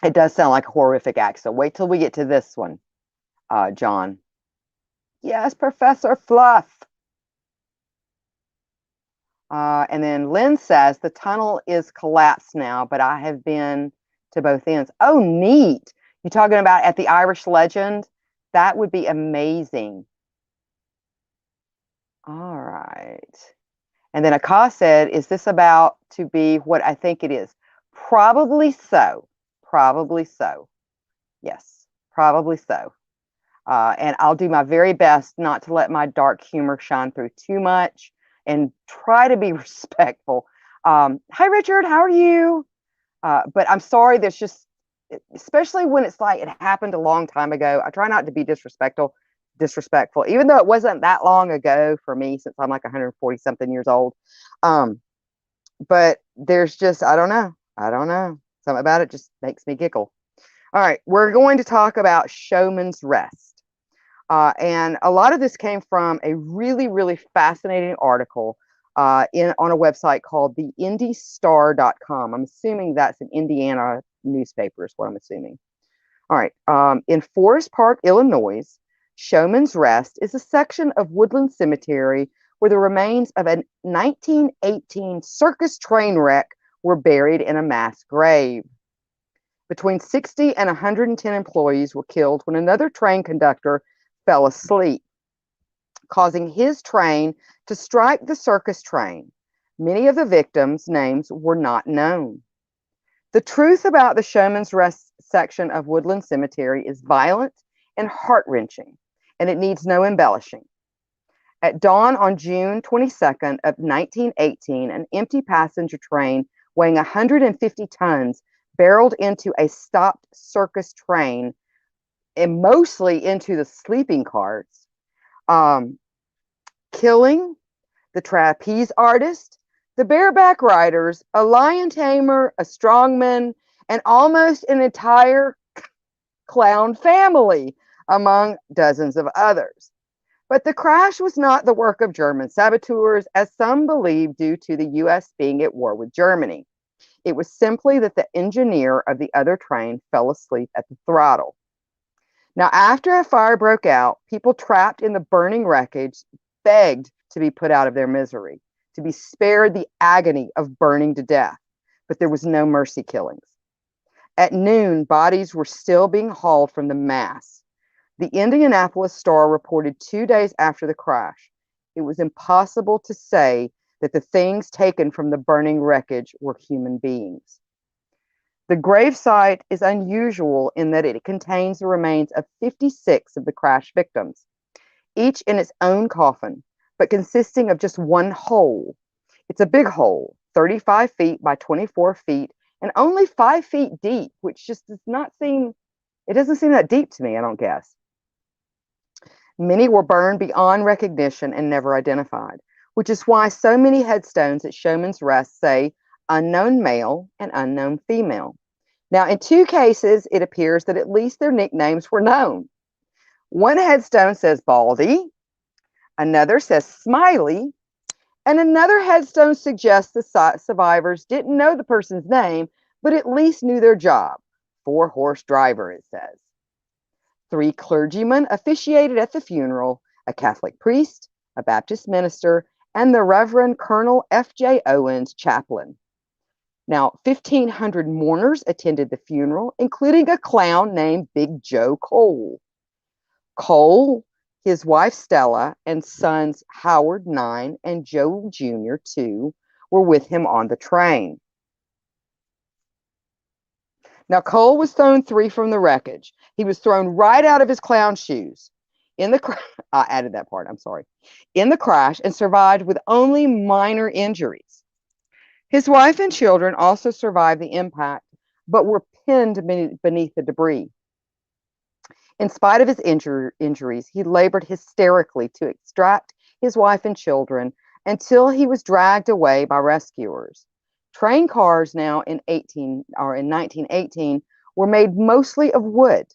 it does sound like a horrific act. So wait till we get to this one, John. Yes, Professor Fluff. And then Lynn says the tunnel is collapsed now, but I have been to both ends. Oh, neat. You talking about at the Irish Legend? That would be amazing. All right. And then Akash said, is this about to be what I think it is? Probably so. Probably so. Yes, probably so. And I'll do my very best not to let my dark humor shine through too much and try to be respectful. Hi, Richard. How are you? But I'm sorry. There's just, especially when it's like it happened a long time ago. I try not to be disrespectful, even though it wasn't that long ago for me, since I'm like 140 something years old. But there's just, I don't know. Something about it just makes me giggle. All right, we're going to talk about Showman's Rest. And a lot of this came from a really, really fascinating article on a website called the IndyStar.com. I'm assuming that's an Indiana newspaper is what I'm assuming. All right, in Forest Park, Illinois, Showman's Rest is a section of Woodland Cemetery where the remains of a 1918 circus train wreck were buried in a mass grave. Between 60 and 110 employees were killed when another train conductor fell asleep, causing his train to strike the circus train. Many of the victims' names were not known. The truth about the Showman's Rest section of Woodland Cemetery is violent and heart-wrenching, and it needs no embellishing. At dawn on June 22nd of 1918, an empty passenger train weighing 150 tons barreled into a stopped circus train and mostly into the sleeping carts, killing the trapeze artist, the bareback riders, a lion tamer, a strongman, and almost an entire clown family, among dozens of others. But the crash was not the work of German saboteurs, as some believe, due to the U.S. being at war with Germany. It was simply that the engineer of the other train fell asleep at the throttle. Now, after a fire broke out, people trapped in the burning wreckage begged to be put out of their misery, to be spared the agony of burning to death. But there was no mercy killings. At noon, bodies were still being hauled from the mass. The Indianapolis Star reported 2 days after the crash, it was impossible to say that the things taken from the burning wreckage were human beings. The gravesite is unusual in that it contains the remains of 56 of the crash victims, each in its own coffin, but consisting of just one hole. It's a big hole, 35 feet by 24 feet, and only 5 feet deep, which just does not seem, it doesn't seem that deep to me, I don't guess. Many were burned beyond recognition and never identified, which is why so many headstones at Showman's Rest say unknown male and unknown female. Now, in 2 cases, it appears that at least their nicknames were known. One headstone says Baldy, another says Smiley, and another headstone suggests the survivors didn't know the person's name, but at least knew their job. 4-horse driver, it says. 3 clergymen officiated at the funeral, a Catholic priest, a Baptist minister, and the Reverend Colonel F.J. Owens, chaplain. Now, 1,500 mourners attended the funeral, including a clown named Big Joe Cole. Cole, his wife Stella, and sons Howard, 9, and Joe Jr., 2, were with him on the train. Now, Cole was thrown 3 from the wreckage. He was thrown right out of his clown shoes. I added that part, I'm sorry. In the crash, and survived with only minor injuries. His wife and children also survived the impact, but were pinned beneath the debris. In spite of his injuries, he labored hysterically to extract his wife and children until he was dragged away by rescuers. Train cars now in 1918 were made mostly of wood.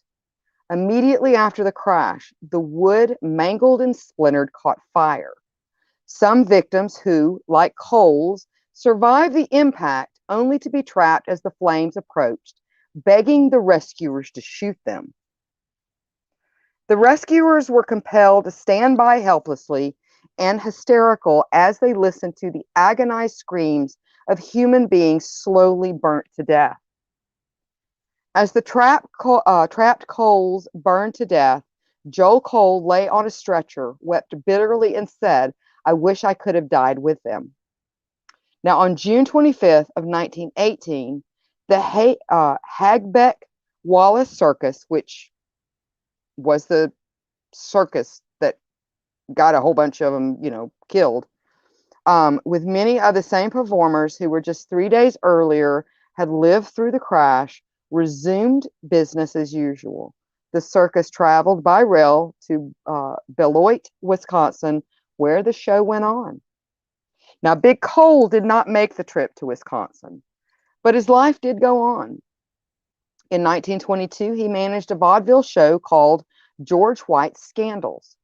Immediately after the crash, the wood, mangled and splintered, caught fire. Some victims who, like Cole's, survived the impact only to be trapped as the flames approached, begging the rescuers to shoot them. The rescuers were compelled to stand by helplessly and hysterical as they listened to the agonized screams of human beings slowly burnt to death. As the trapped Coles burned to death, Joel Cole lay on a stretcher, wept bitterly, and said, "I wish I could have died with them." Now, on June 25th of 1918, the Hagbeck Wallace Circus, which was the circus that got a whole bunch of them, killed, with many of the same performers who were just 3 days earlier had lived through the crash, resumed business as usual. The circus traveled by rail to Beloit, Wisconsin, where the show went on. Now, Big Cole did not make the trip to Wisconsin, but his life did go on. In 1922, he managed a vaudeville show called George White's Scandals,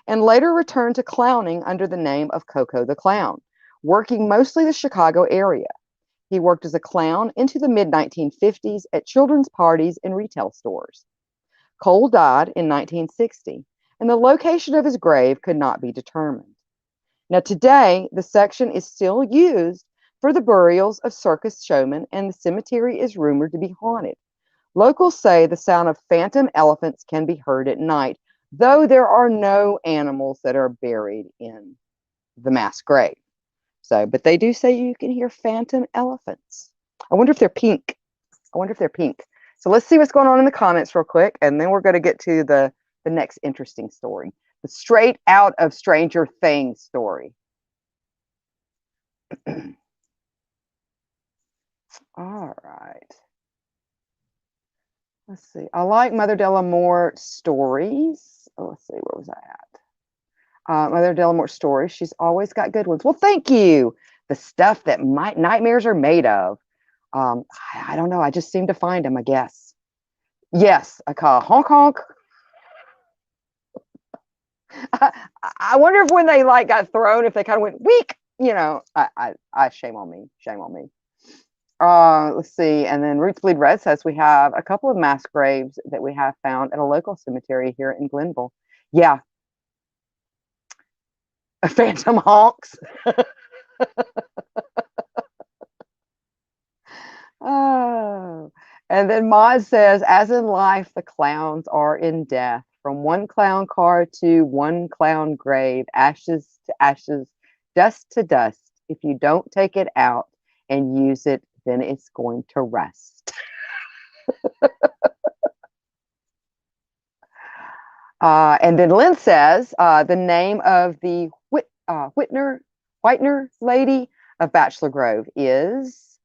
and later returned to clowning under the name of Coco the Clown, working mostly the Chicago area. He worked as a clown into the mid-1950s at children's parties and retail stores. Cole died in 1960, and the location of his grave could not be determined. Now, today, the section is still used for the burials of circus showmen, and the cemetery is rumored to be haunted. Locals say the sound of phantom elephants can be heard at night, though there are no animals that are buried in the mass grave. So, but they do say you can hear phantom elephants. I wonder if they're pink. So let's see what's going on in the comments real quick, and then we're going to get to the next interesting story, the straight out of Stranger Things story. All right. Let's see. I like Mother Delamore stories. Oh, let's see. Where was I at? Mother Delamore stories. She's always got good ones. Well, thank you. The stuff that my nightmares are made of. I don't know. I just seem to find them, I guess. Yes, I call honk honk. I wonder if when they got thrown, if they kind of went weak, I shame on me. Let's see. And then Roots Bleed Red says we have a couple of mass graves that we have found at a local cemetery here in Glenville. Yeah. Phantom honks. Oh. And then Maud says, as in life, the clowns are in death. From one clown car to one clown grave, ashes to ashes, dust to dust. If you don't take it out and use it, then it's going to rust. And then Lynn says, the name of the Whitener lady of Bachelor Grove is,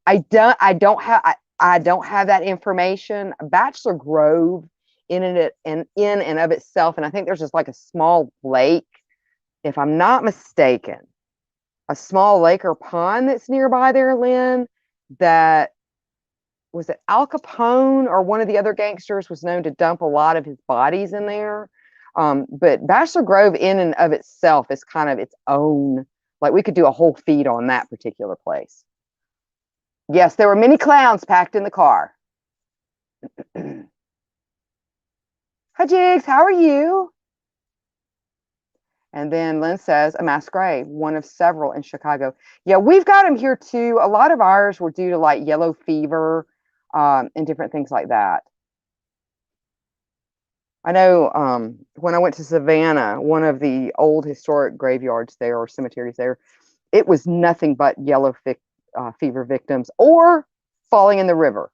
I don't have that information. Bachelor Grove in and of itself, and I think there's just like a small lake, if I'm not mistaken, a small lake or pond that's nearby there, Lynn, that was it Al Capone or one of the other gangsters was known to dump a lot of his bodies in there. But Bachelor Grove in and of itself is kind of its own, like we could do a whole feed on that particular place. Yes, there were many clowns packed in the car. Hi, Jigs, how are you? And then Lynn says, a mass grave, one of several in Chicago. Yeah, we've got them here too. A lot of ours were due to yellow fever and different things like that. I know when I went to Savannah, one of the old historic graveyards there or cemeteries there, it was nothing but yellow fever victims or falling in the river.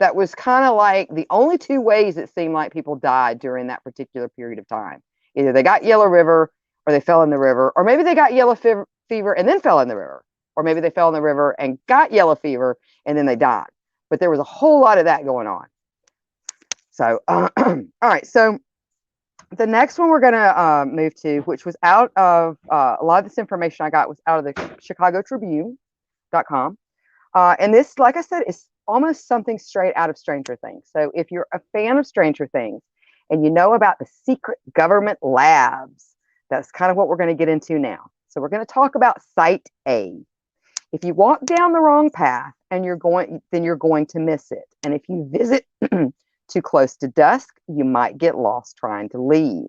That was kind of like the only two ways it seemed like people died during that particular period of time. Either they got yellow river or they fell in the river, or maybe they got yellow fever and then fell in the river, or maybe they fell in the river and got yellow fever and then they died. But there was a whole lot of that going on. So, all right. So the next one we're going to move to, which was out of a lot of this information I got was out of the ChicagoTribune.com. And this, like I said, is almost something straight out of Stranger Things. So if you're a fan of Stranger Things and you know about the secret government labs, that's kind of what we're going to get into now. So we're going to talk about Site A. If you walk down the wrong path and then you're going to miss it. And if you visit too close to dusk, you might get lost trying to leave.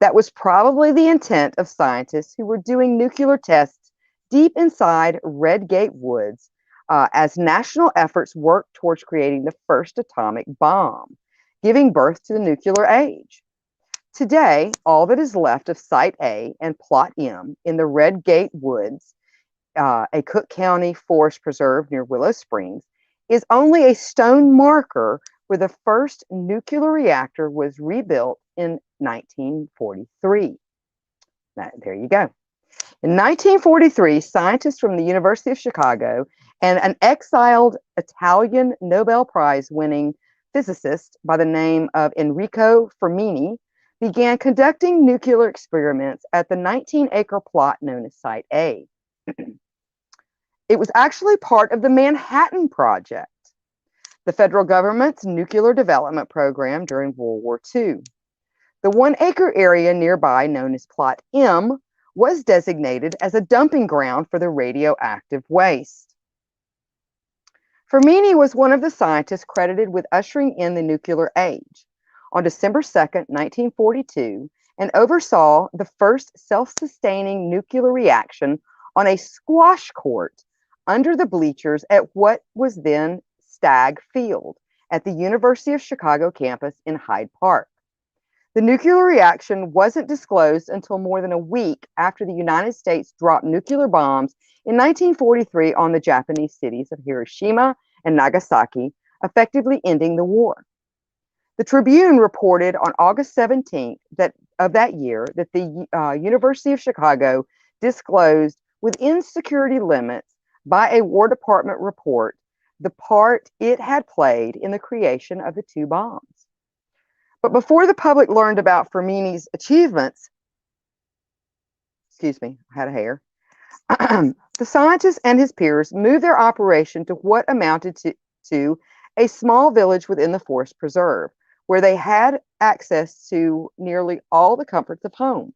That was probably the intent of scientists who were doing nuclear tests deep inside Red Gate Woods as national efforts worked towards creating the first atomic bomb, giving birth to the nuclear age. Today, all that is left of Site A and Plot M in the Red Gate Woods, a Cook County forest preserve near Willow Springs, is only a stone marker where the first nuclear reactor was rebuilt in 1943. There you go. In 1943, scientists from the University of Chicago and an exiled Italian Nobel Prize winning physicist by the name of Enrico Fermini began conducting nuclear experiments at the 19-acre plot known as Site A. It was actually part of the Manhattan Project, the federal government's nuclear development program during World War II. The 1-acre area nearby, known as Plot M, was designated as a dumping ground for the radioactive waste. Fermini was one of the scientists credited with ushering in the nuclear age. On December 2nd, 1942, and oversaw the first self-sustaining nuclear reaction on a squash court under the bleachers at what was then Stagg Field at the University of Chicago campus in Hyde Park. The nuclear reaction wasn't disclosed until more than a week after the United States dropped nuclear bombs in 1943 on the Japanese cities of Hiroshima and Nagasaki, effectively ending the war. The Tribune reported on August 17th of that year that the University of Chicago disclosed within security limits by a War Department report the part it had played in the creation of the two bombs. But before the public learned about Fermini's achievements, excuse me, I had a hair, the scientist and his peers moved their operation to what amounted to a small village within the forest preserve, where they had access to nearly all the comforts of home.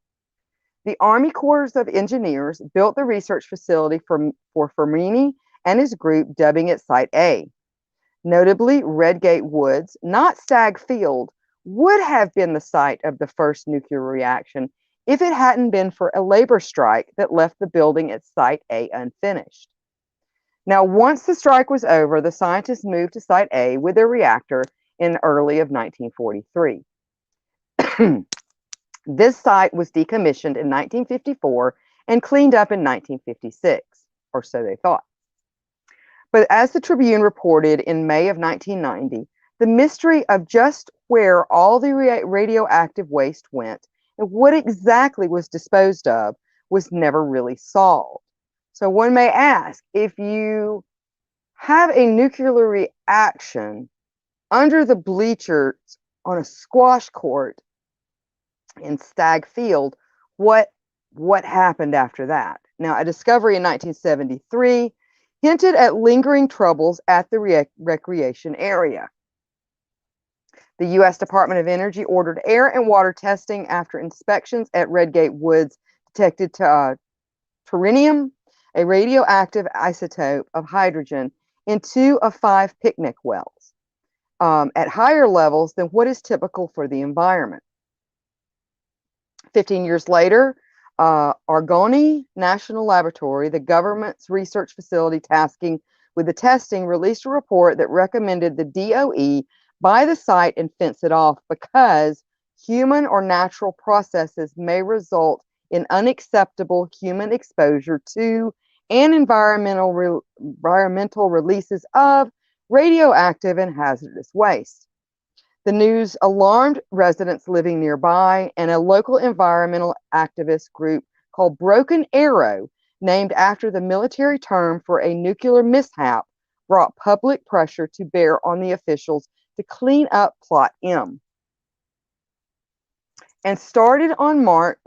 The Army Corps of Engineers built the research facility for Fermini and his group, dubbing it Site A. Notably, Red Gate Woods, not Stagg Field, would have been the site of the first nuclear reaction if it hadn't been for a labor strike that left the building at Site A unfinished. Now, once the strike was over, the scientists moved to Site A with their reactor in early of 1943. This site was decommissioned in 1954 and cleaned up in 1956, or so they thought. But as the Tribune reported in May of 1990, the mystery of just where all the radioactive waste went and what exactly was disposed of was never really solved. So one may ask, if you have a nuclear reaction under the bleachers on a squash court in Stagg Field, what happened after that? Now, a discovery in 1973 hinted at lingering troubles at the recreation area. The U.S. Department of Energy ordered air and water testing after inspections at Red Gate Woods detected tritium, a radioactive isotope of hydrogen, in 2 of 5 picnic wells, at higher levels than what is typical for the environment. 15 years later, Argonne National Laboratory, the government's research facility tasking with the testing, released a report that recommended the DOE buy the site and fence it off because human or natural processes may result in unacceptable human exposure to and environmental releases of radioactive and hazardous waste. The news alarmed residents living nearby, and a local environmental activist group called Broken Arrow, named after the military term for a nuclear mishap, brought public pressure to bear on the officials to clean up Plot M. And starting on March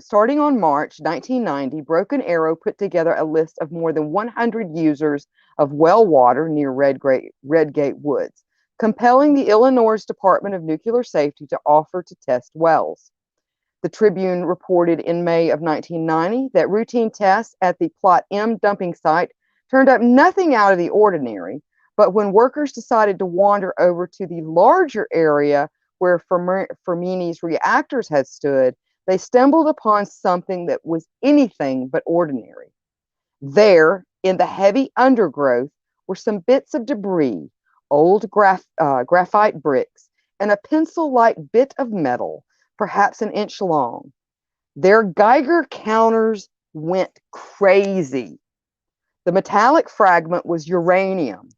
1990, Broken Arrow put together a list of more than 100 users of well water near Red Gate Woods, compelling the Illinois Department of Nuclear Safety to offer to test wells. The Tribune reported in May of 1990 that routine tests at the Plot M dumping site turned up nothing out of the ordinary, but when workers decided to wander over to the larger area where Fermini's reactors had stood, they stumbled upon something that was anything but ordinary. There, in the heavy undergrowth, were some bits of debris, old graphite bricks, and a pencil-like bit of metal, perhaps an inch long. Their Geiger counters went crazy. The metallic fragment was uranium.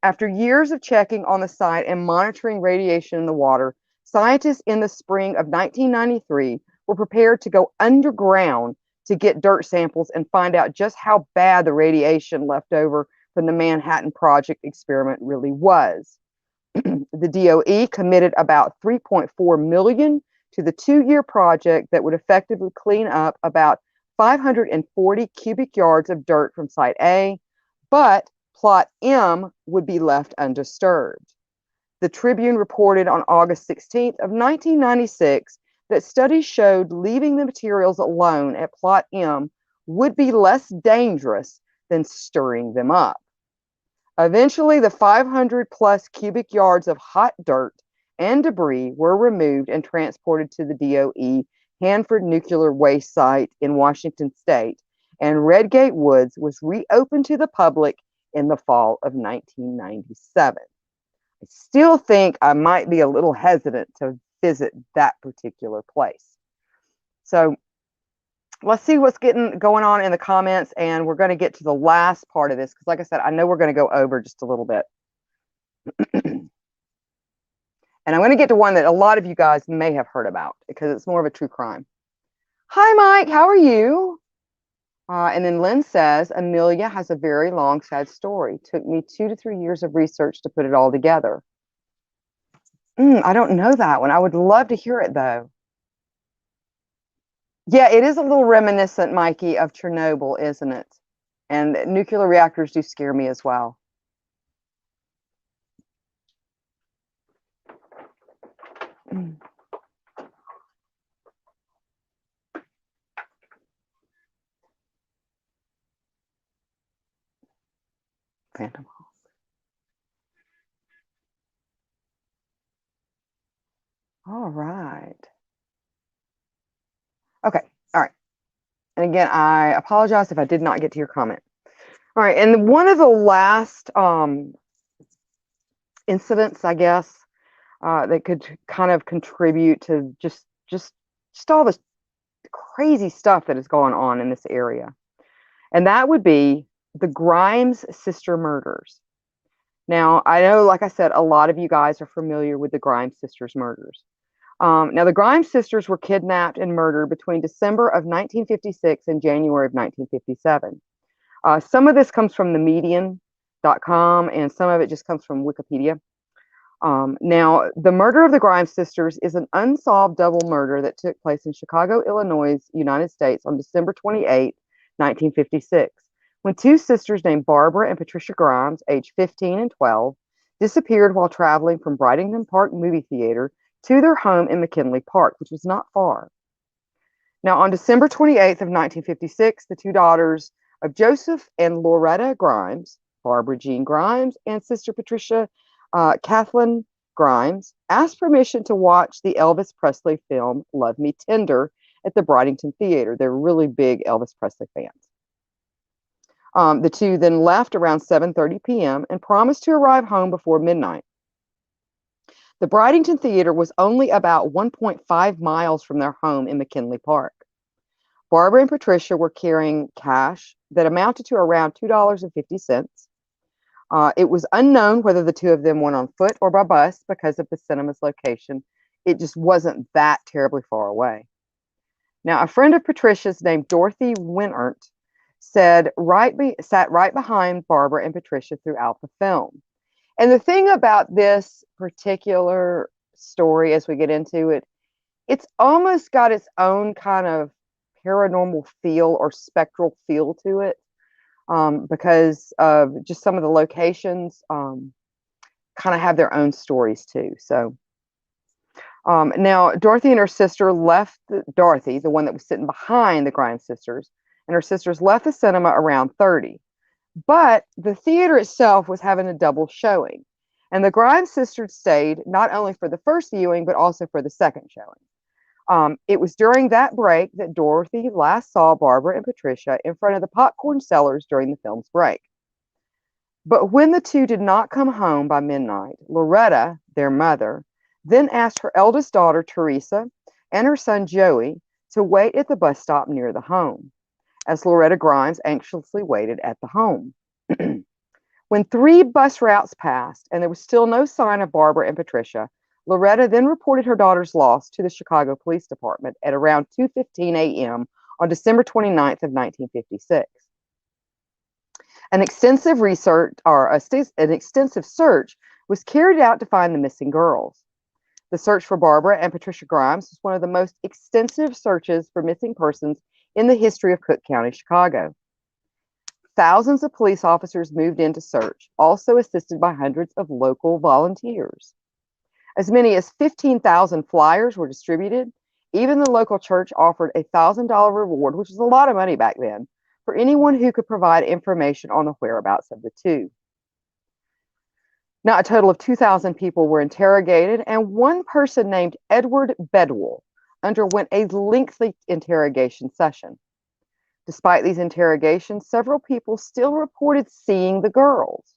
After years of checking on the site and monitoring radiation in the water, scientists in the spring of 1993 were prepared to go underground to get dirt samples and find out just how bad the radiation left over from the Manhattan Project experiment really was. The DOE committed about $3.4 million to the 2-year project that would effectively clean up about 540 cubic yards of dirt from Site A, but Plot M would be left undisturbed. The Tribune reported on August 16th of 1996 that studies showed leaving the materials alone at Plot M would be less dangerous than stirring them up. Eventually, the 500 plus cubic yards of hot dirt and debris were removed and transported to the DOE Hanford Nuclear Waste Site in Washington State, and Redgate Woods was reopened to the public in the fall of 1997. I still think I might be a little hesitant to visit that particular place. So let's see what's going on in the comments, and we're going to get to the last part of this because, like I said, I know we're going to go over just a little bit. And I'm going to get to one that a lot of you guys may have heard about because it's more of a true crime. Hi, Mike. How are you? And then Lynn says, Amelia has a very long, sad story. Took me 2 to 3 years of research to put it all together. I don't know that one. I would love to hear it, though. Yeah, it is a little reminiscent, Mikey, of Chernobyl, isn't it? And nuclear reactors do scare me as well. Phantom. All right. Okay. All right. And again, I apologize if I did not get to your comment. All right. And one of the last incidents, I guess, that could kind of contribute to just all this crazy stuff that is going on in this area. And that would be the Grimes sister murders. Now, I know, like I said, a lot of you guys are familiar with the Grimes sisters murders. Now, the Grimes sisters were kidnapped and murdered between December of 1956 and January of 1957. Some of this comes from themedian.com, and some of it just comes from Wikipedia. Now, the murder of the Grimes sisters is an unsolved double murder that took place in Chicago, Illinois, United States on December 28, 1956, when 2 sisters named Barbara and Patricia Grimes, aged 15 and 12, disappeared while traveling from Brightington Park Movie Theater to their home in McKinley Park, which was not far. Now, on December 28th of 1956, the 2 daughters of Joseph and Loretta Grimes, Barbara Jean Grimes, and Sister Patricia Kathleen Grimes, asked permission to watch the Elvis Presley film Love Me Tender at the Brightington Theater. They're really big Elvis Presley fans. The 2 then left around 7:30 p.m. and promised to arrive home before midnight. The Brightington Theater was only about 1.5 miles from their home in McKinley Park. Barbara and Patricia were carrying cash that amounted to around $2.50. It was unknown whether the 2 of them went on foot or by bus because of the cinema's location. It just wasn't that terribly far away. Now, a friend of Patricia's named Dorothy Winert sat right behind Barbara and Patricia throughout the film. And the thing about this particular story, as we get into it, it's almost got its own kind of paranormal feel or spectral feel to it, because of just some of the locations kind of have their own stories too. So now Dorothy and her sister left, Dorothy, the one that was sitting behind the Grimes sisters, and her sisters left the cinema around 30. But the theater itself was having a double showing. And the Grimes sisters stayed not only for the first viewing, but also for the second showing. It was during that break that Dorothy last saw Barbara and Patricia in front of the popcorn sellers during the film's break. But when the two did not come home by midnight, Loretta, their mother, then asked her eldest daughter, Teresa, and her son, Joey, to wait at the bus stop near the home, as Loretta Grimes anxiously waited at the home. When 3 bus routes passed and there was still no sign of Barbara and Patricia, Loretta then reported her daughter's loss to the Chicago Police Department at around 2:15 a.m. on December 29th of 1956. An extensive search was carried out to find the missing girls. The search for Barbara and Patricia Grimes was one of the most extensive searches for missing persons in the history of Cook County, Chicago. Thousands of police officers moved in to search, also assisted by hundreds of local volunteers. As many as 15,000 flyers were distributed. Even the local church offered a $1,000 reward, which was a lot of money back then, for anyone who could provide information on the whereabouts of the two. Now, a total of 2,000 people were interrogated, and one person named Edward Bedwell underwent a lengthy interrogation session. Despite these interrogations, several people still reported seeing the girls.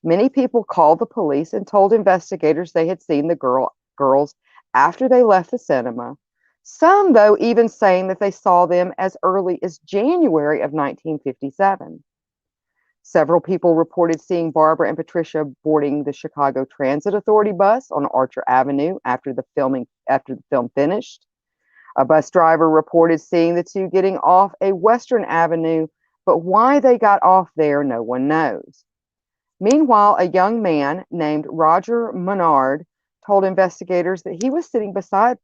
Many people called the police and told investigators they had seen the girls after they left the cinema. Some, though, even saying that they saw them as early as January of 1957. Several people reported seeing Barbara and Patricia boarding the Chicago Transit Authority bus on Archer Avenue after the film finished. A bus driver reported seeing the two getting off a Western Avenue, but why they got off there, no one knows. Meanwhile, a young man named Roger Menard told investigators that he was sitting behind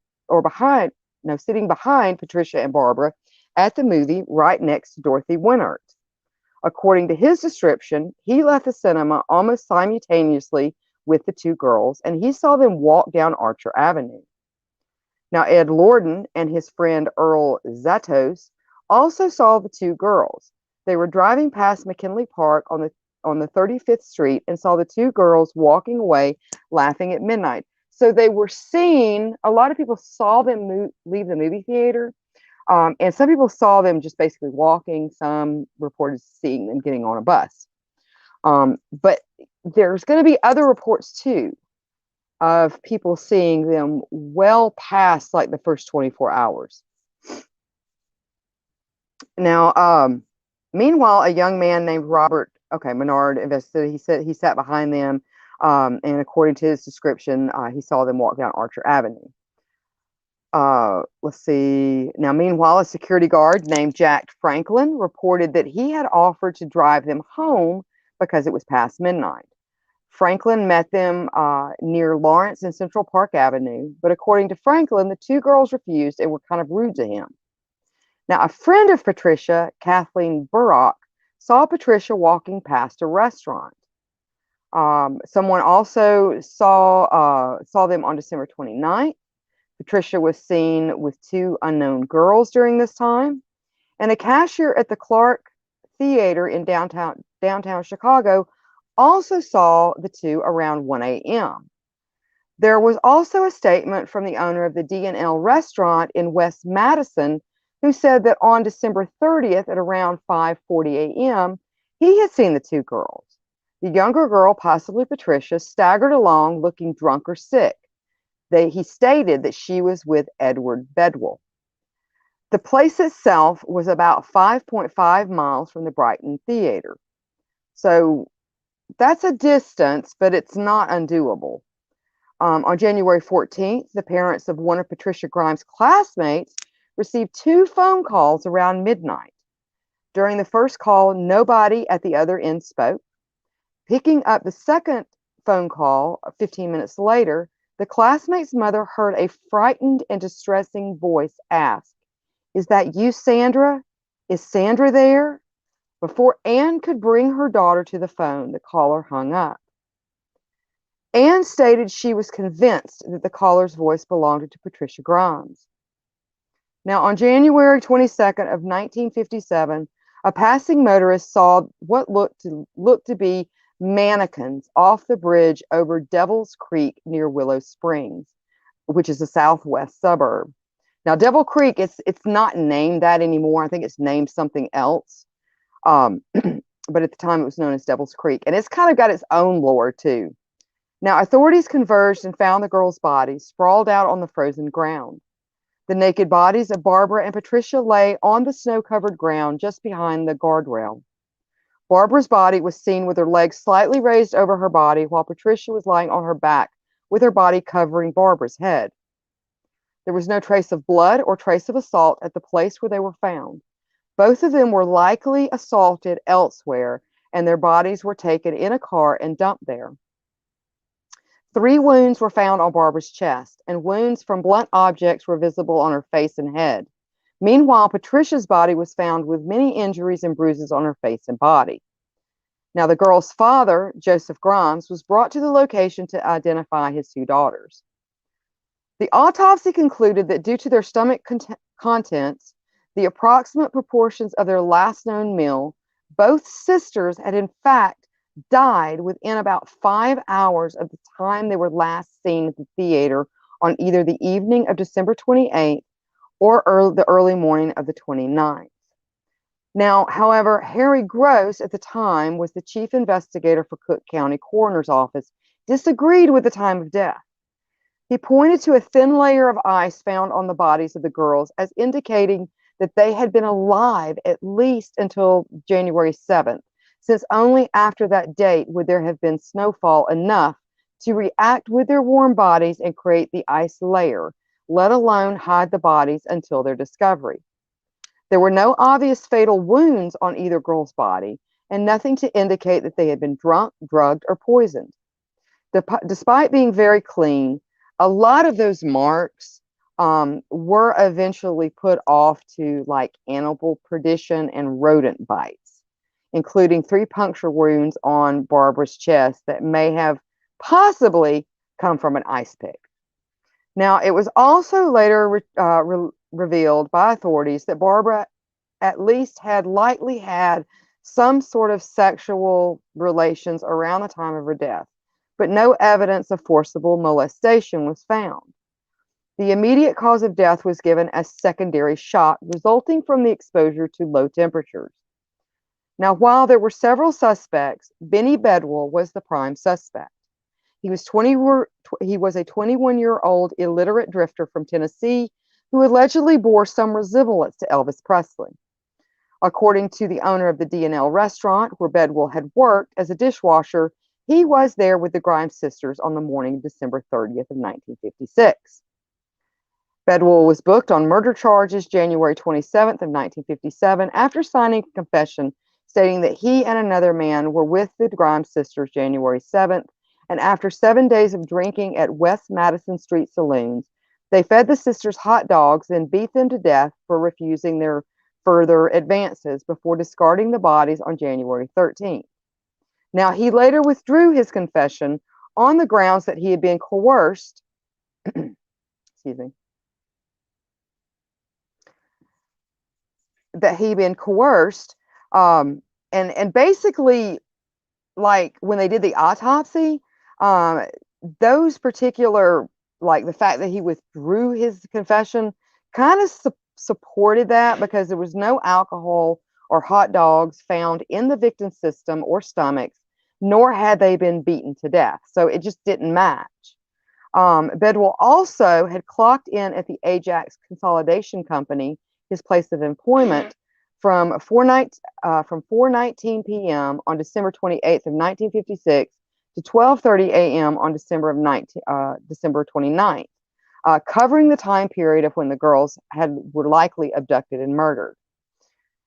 Patricia and Barbara at the movie right next to Dorothy Winnert. According to his description, he left the cinema almost simultaneously with the two girls, and he saw them walk down Archer Avenue. Now, Ed Lorden and his friend Earl Zatos also saw the two girls. They were driving past McKinley Park on the 35th Street and saw the two girls walking away laughing at midnight. So they were seen, a lot of people saw them leave the movie theater, and some people saw them just basically walking. Some reported seeing them getting on a bus. But there's going to be other reports too of people seeing them well past like the first 24 hours. Now, meanwhile, a young man named Menard investigated. He said he sat behind them, and according to his description, he saw them walk down Archer Avenue. Let's see. Now, meanwhile, a security guard named Jack Franklin reported that he had offered to drive them home because it was past midnight. Franklin met them near Lawrence and Central Park Avenue, but according to Franklin, the two girls refused and were kind of rude to him. Now, a friend of Patricia, Kathleen Burrock, saw Patricia walking past a restaurant. Someone also saw them on December 29th. Patricia was seen with two unknown girls during this time, and a cashier at the Clark Theater in downtown Chicago also saw the two around 1 a.m. There was also a statement from the owner of the D&L restaurant in West Madison who said that on December 30th at around 5:40 a.m., he had seen the two girls. The younger girl, possibly Patricia, staggered along looking drunk or sick. He stated that she was with Edward Bedwell. The place itself was about 5.5 miles from the Brighton Theater. So that's a distance, but it's not undoable. On January 14th, the parents of one of Patricia Grimes' classmates received 2 phone calls around midnight. During the first call, nobody at the other end spoke. Picking up the second phone call 15 minutes later, the classmate's mother heard a frightened and distressing voice ask, "Is that you, Sandra? Is Sandra there?" Before Anne could bring her daughter to the phone, the caller hung up. Anne stated she was convinced that the caller's voice belonged to Patricia Grimes. Now, on January 22nd of 1957, a passing motorist saw what looked to be mannequins off the bridge over Devil's Creek near Willow Springs, which is a southwest suburb. Now, Devil Creek, it's not named that anymore. I think it's named something else. Um, but at the time, it was known as Devil's Creek, and it's kind of got its own lore too. Now, authorities converged and found the girls' bodies sprawled out on the frozen ground. The naked bodies of Barbara and Patricia lay on the snow-covered ground just behind the guardrail. Barbara's body was seen with her legs slightly raised over her body, while Patricia was lying on her back with her body covering Barbara's head. There was no trace of blood or trace of assault at the place where they were found. Both of them were likely assaulted elsewhere, and their bodies were taken in a car and dumped there. 3 wounds were found on Barbara's chest, and wounds from blunt objects were visible on her face and head. Meanwhile, Patricia's body was found with many injuries and bruises on her face and body. Now, the girl's father, Joseph Grimes, was brought to the location to identify his 2 daughters. The autopsy concluded that due to their stomach contents, the approximate proportions of their last known meal, both sisters had in fact died within about 5 hours of the time they were last seen at the theater on either the evening of December 28th or the early morning of the 29th. Now, however, Harry Gross at the time was the chief investigator for Cook County Coroner's Office, disagreed with the time of death. He pointed to a thin layer of ice found on the bodies of the girls as indicating that they had been alive at least until January 7th, since only after that date would there have been snowfall enough to react with their warm bodies and create the ice layer, let alone hide the bodies until their discovery. There were no obvious fatal wounds on either girl's body, and nothing to indicate that they had been drunk, drugged, or poisoned. Despite being very clean, a lot of those marks were eventually put off to like animal perdition and rodent bites, including 3 puncture wounds on Barbara's chest that may have possibly come from an ice pick. Now, it was also later revealed by authorities that Barbara at least had likely had some sort of sexual relations around the time of her death, but no evidence of forcible molestation was found. The immediate cause of death was given as secondary shock resulting from the exposure to low temperatures. Now, while there were several suspects, Benny Bedwell was the prime suspect. He was a 21-year-old illiterate drifter from Tennessee who allegedly bore some resemblance to Elvis Presley. According to the owner of the D&L restaurant where Bedwell had worked as a dishwasher, he was there with the Grimes sisters on the morning of December 30th of 1956. Bedwell was booked on murder charges January 27th of 1957 after signing a confession stating that he and another man were with the Grimes sisters January 7th, and after 7 days of drinking at West Madison Street saloons, they fed the sisters hot dogs and beat them to death for refusing their further advances before discarding the bodies on January 13th. Now, he later withdrew his confession on the grounds that he had been coerced, excuse me, and basically, like when they did the autopsy, those particular, like the fact that he withdrew his confession kind of supported that because there was no alcohol or hot dogs found in the victim's system or stomachs, nor had they been beaten to death. So it just didn't match. Bedwell also had clocked in at the Ajax Consolidation Company, his place of employment, from 4:19 p.m. on December 28th of 1956 to 12:30 a.m. on December 29th, covering the time period of when the girls were likely abducted and murdered.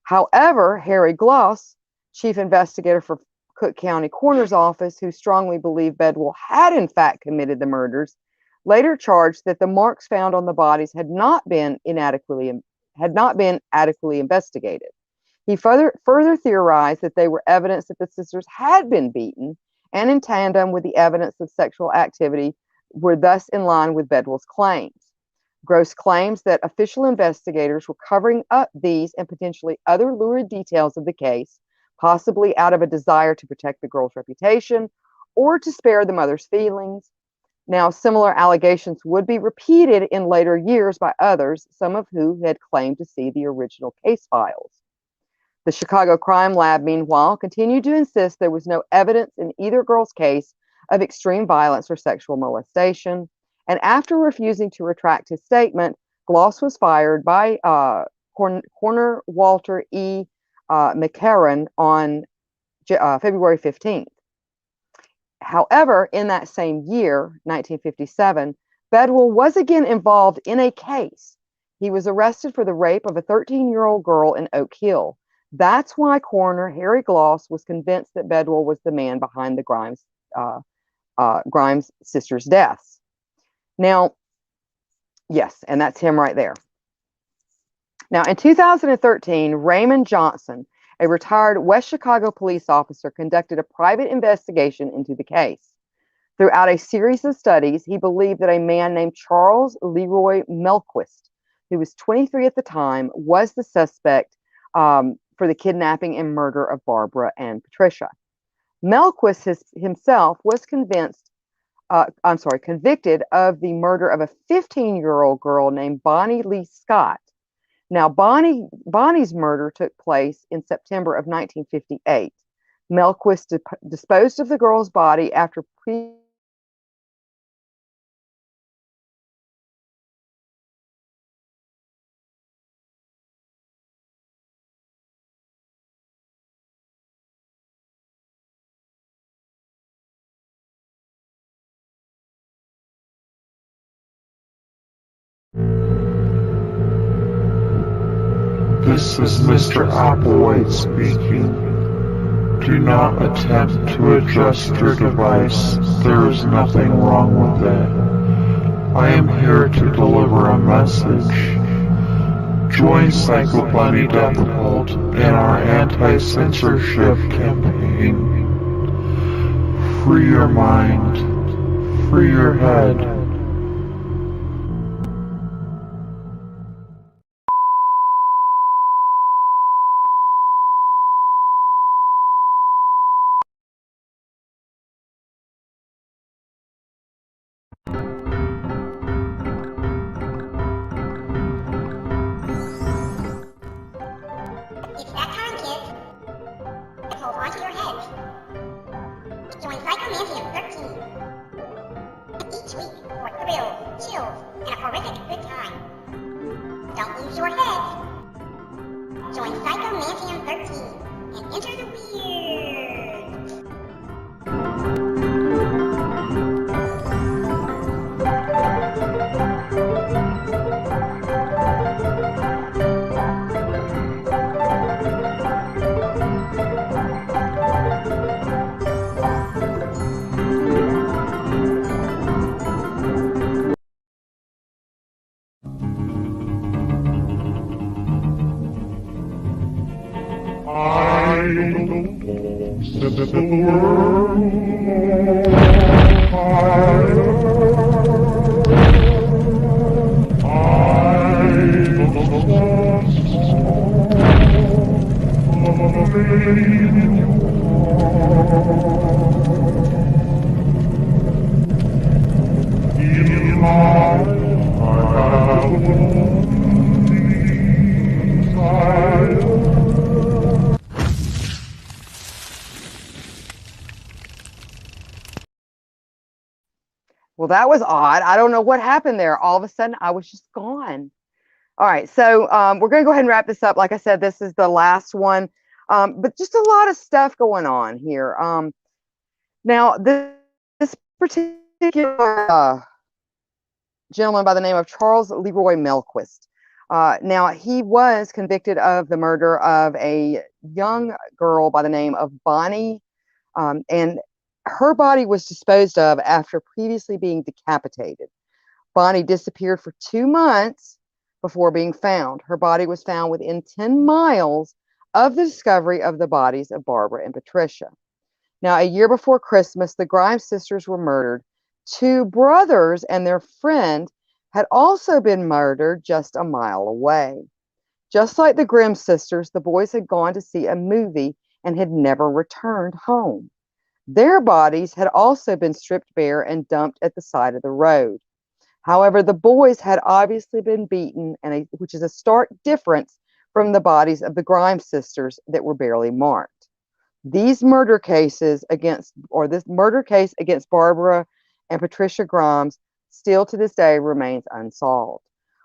However, Harry Gloss, chief investigator for Cook County Coroner's Office, who strongly believed Bedwell had in fact committed the murders, later charged that the marks found on the bodies had not been adequately investigated. He further theorized that they were evidence that the sisters had been beaten, and in tandem with the evidence of sexual activity, were thus in line with Bedwell's claims. Gross claims that official investigators were covering up these and potentially other lurid details of the case, possibly out of a desire to protect the girl's reputation or to spare the mother's feelings. Now, similar allegations would be repeated in later years by others, some of whom had claimed to see the original case files. The Chicago Crime Lab, meanwhile, continued to insist there was no evidence in either girl's case of extreme violence or sexual molestation. And after refusing to retract his statement, Gloss was fired by Coroner Walter E. McCarran on February 15th. However, in that same year, 1957, Bedwell was again involved in a case. He was arrested for the rape of a 13-year-old girl in Oak Hill. That's why Coroner Harry Gloss was convinced that Bedwell was the man behind the Grimes sisters' deaths. Now, yes, and that's him right there. Now, in 2013, Raymond Johnson, a retired West Chicago police officer, conducted a private investigation into the case. Throughout a series of studies, he believed that a man named Charles Leroy Melquist, who was 23 at the time, was the suspect for the kidnapping and murder of Barbara and Patricia. Melquist himself was convicted of the murder of a 15-year-old girl named Bonnie Lee Scott. Now, Bonnie's murder took place in September of 1958. Melquist disposed of the girl's body after This is Mr. Applewhite speaking. Do not attempt to adjust your device. There is nothing wrong with it. I am here to deliver a message. Join Psycho Bunny Death Cult in our anti-censorship campaign. Free your mind. Free your head. It's that time, kids. Hold on to your heads. Join Psychomantium 13. Each week for thrills, chills, and a horrific good time. Don't lose your heads. Join Psychomantium 13 and enter the weird. Set the world fire. I'm a lost in my Well, that was odd. I don't know what happened there. All of a sudden, I was just gone. All right, so we're going to go ahead and wrap this up. Like I said, this is the last one, but just a lot of stuff going on here. Now, this particular gentleman by the name of Charles Leroy Melquist, now he was convicted of the murder of a young girl by the name of Bonnie, and her body was disposed of after previously being decapitated. Bonnie disappeared for 2 months before being found. Her body was found within 10 miles of the discovery of the bodies of Barbara and Patricia. Now, a year before Christmas, the Grimes sisters were murdered. 2 brothers and their friend had also been murdered just a mile away. Just like the Grimm sisters, the boys had gone to see a movie and had never returned home. Their bodies had also been stripped bare and dumped at the side of the road. However, the boys had obviously been beaten, which is a stark difference from the bodies of the Grimes sisters that were barely marked. This murder case against Barbara and Patricia Grimes still to this day remains unsolved.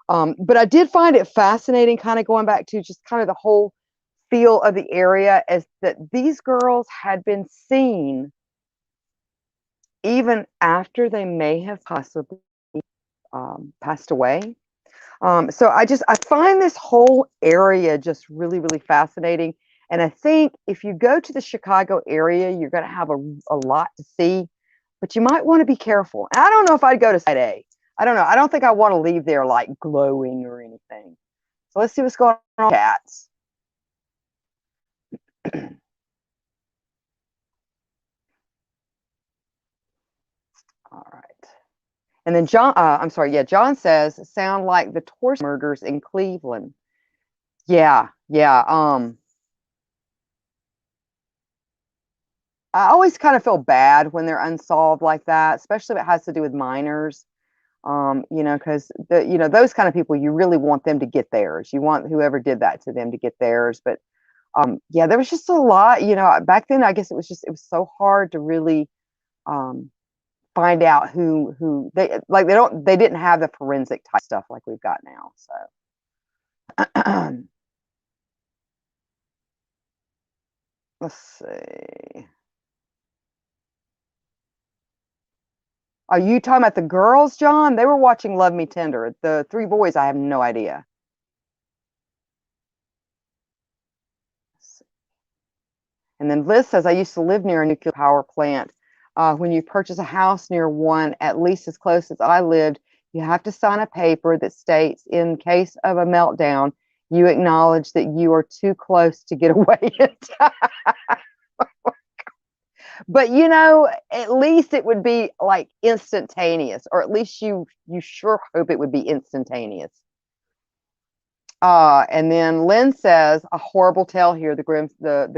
But I did find it fascinating, kind of going back to just kind of the whole feel of the area, as that these girls had been seen even after they may have possibly passed away. So I find this whole area just really, really fascinating. And I think if you go to the Chicago area, you're going to have a lot to see, but you might want to be careful. And I don't know if I'd go to Side A. I don't know. I don't think I want to leave there like glowing or anything. So let's see what's going on with cats. All right. And then John says, sound like the torso murders in Cleveland. Yeah. I always kind of feel bad when they're unsolved like that, especially if it has to do with minors. Because those kind of people, you really want them to get theirs. You want whoever did that to them to get theirs. But there was just a lot. Back then, I guess it was so hard to really find out who they didn't have the forensic type stuff like we've got now. So let's see. Are you talking about the girls, John? They were watching Love Me Tender. The three boys, I have no idea. And then Liz says, I used to live near a nuclear power plant. When you purchase a house near one, at least as close as I lived, you have to sign a paper that states, in case of a meltdown, you acknowledge that you are too close to get away in time. But at least it would be like instantaneous, or at least you sure hope it would be instantaneous. And then Lynn says, a horrible tale here, the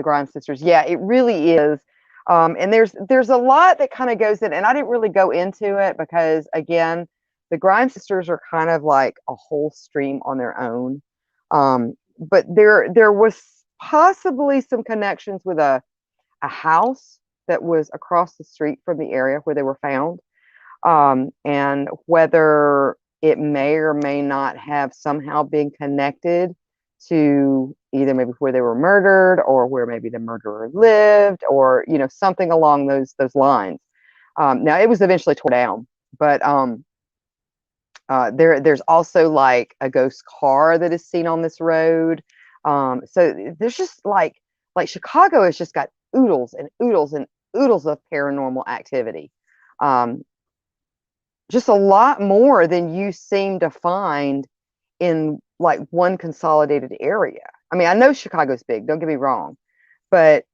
Grimes sisters. Yeah, it really is. And there's a lot that kind of goes in, and I didn't really go into it because, again, the Grimes sisters are kind of like a whole stream on their own. But there was possibly some connections with a house that was across the street from the area where they were found, and whether it may or may not have somehow been connected to either maybe where they were murdered or where maybe the murderer lived, or something along those lines. Now it was eventually torn down, but there's also like a ghost car that is seen on this road. So there's just like Chicago has just got oodles and oodles and oodles of paranormal activity. Just a lot more than you seem to find in like one consolidated area. I mean, I know Chicago's big, don't get me wrong, but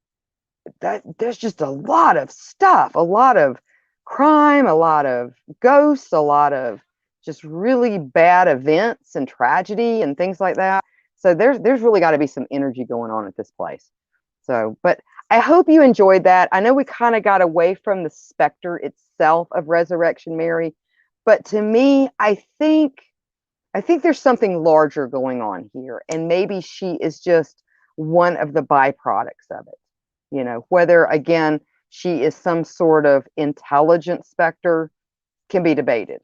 there's just a lot of stuff, a lot of crime, a lot of ghosts, a lot of just really bad events and tragedy and things like that. So there's really got to be some energy going on at this place. So, but I hope you enjoyed that. I know we kind of got away from the specter itself of Resurrection Mary, but to me, I think there's something larger going on here, and maybe she is just one of the byproducts of it. Whether, again, she is some sort of intelligent specter can be debated.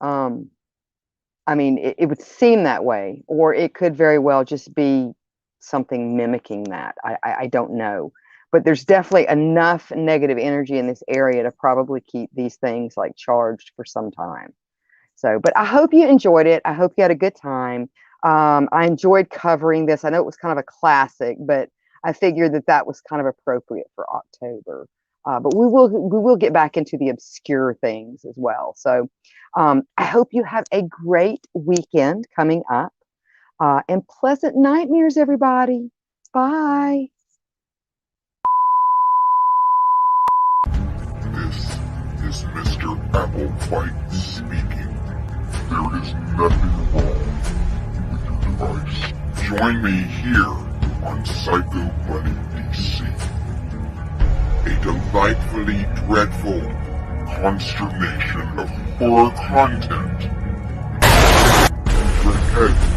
I mean, it would seem that way, or it could very well just be something mimicking that. I don't know. But there's definitely enough negative energy in this area to probably keep these things like charged for some time. So, but I hope you enjoyed it. I hope you had a good time. I enjoyed covering this. I know it was kind of a classic, but I figured that was kind of appropriate for October. But we will get back into the obscure things as well. So I hope you have a great weekend coming up, and pleasant nightmares, everybody. Bye. This is Mr. Applewhite speaking. There is nothing wrong with your device. Join me here on Psycho Bunny DC. a delightfully dreadful consternation of horror content. Your head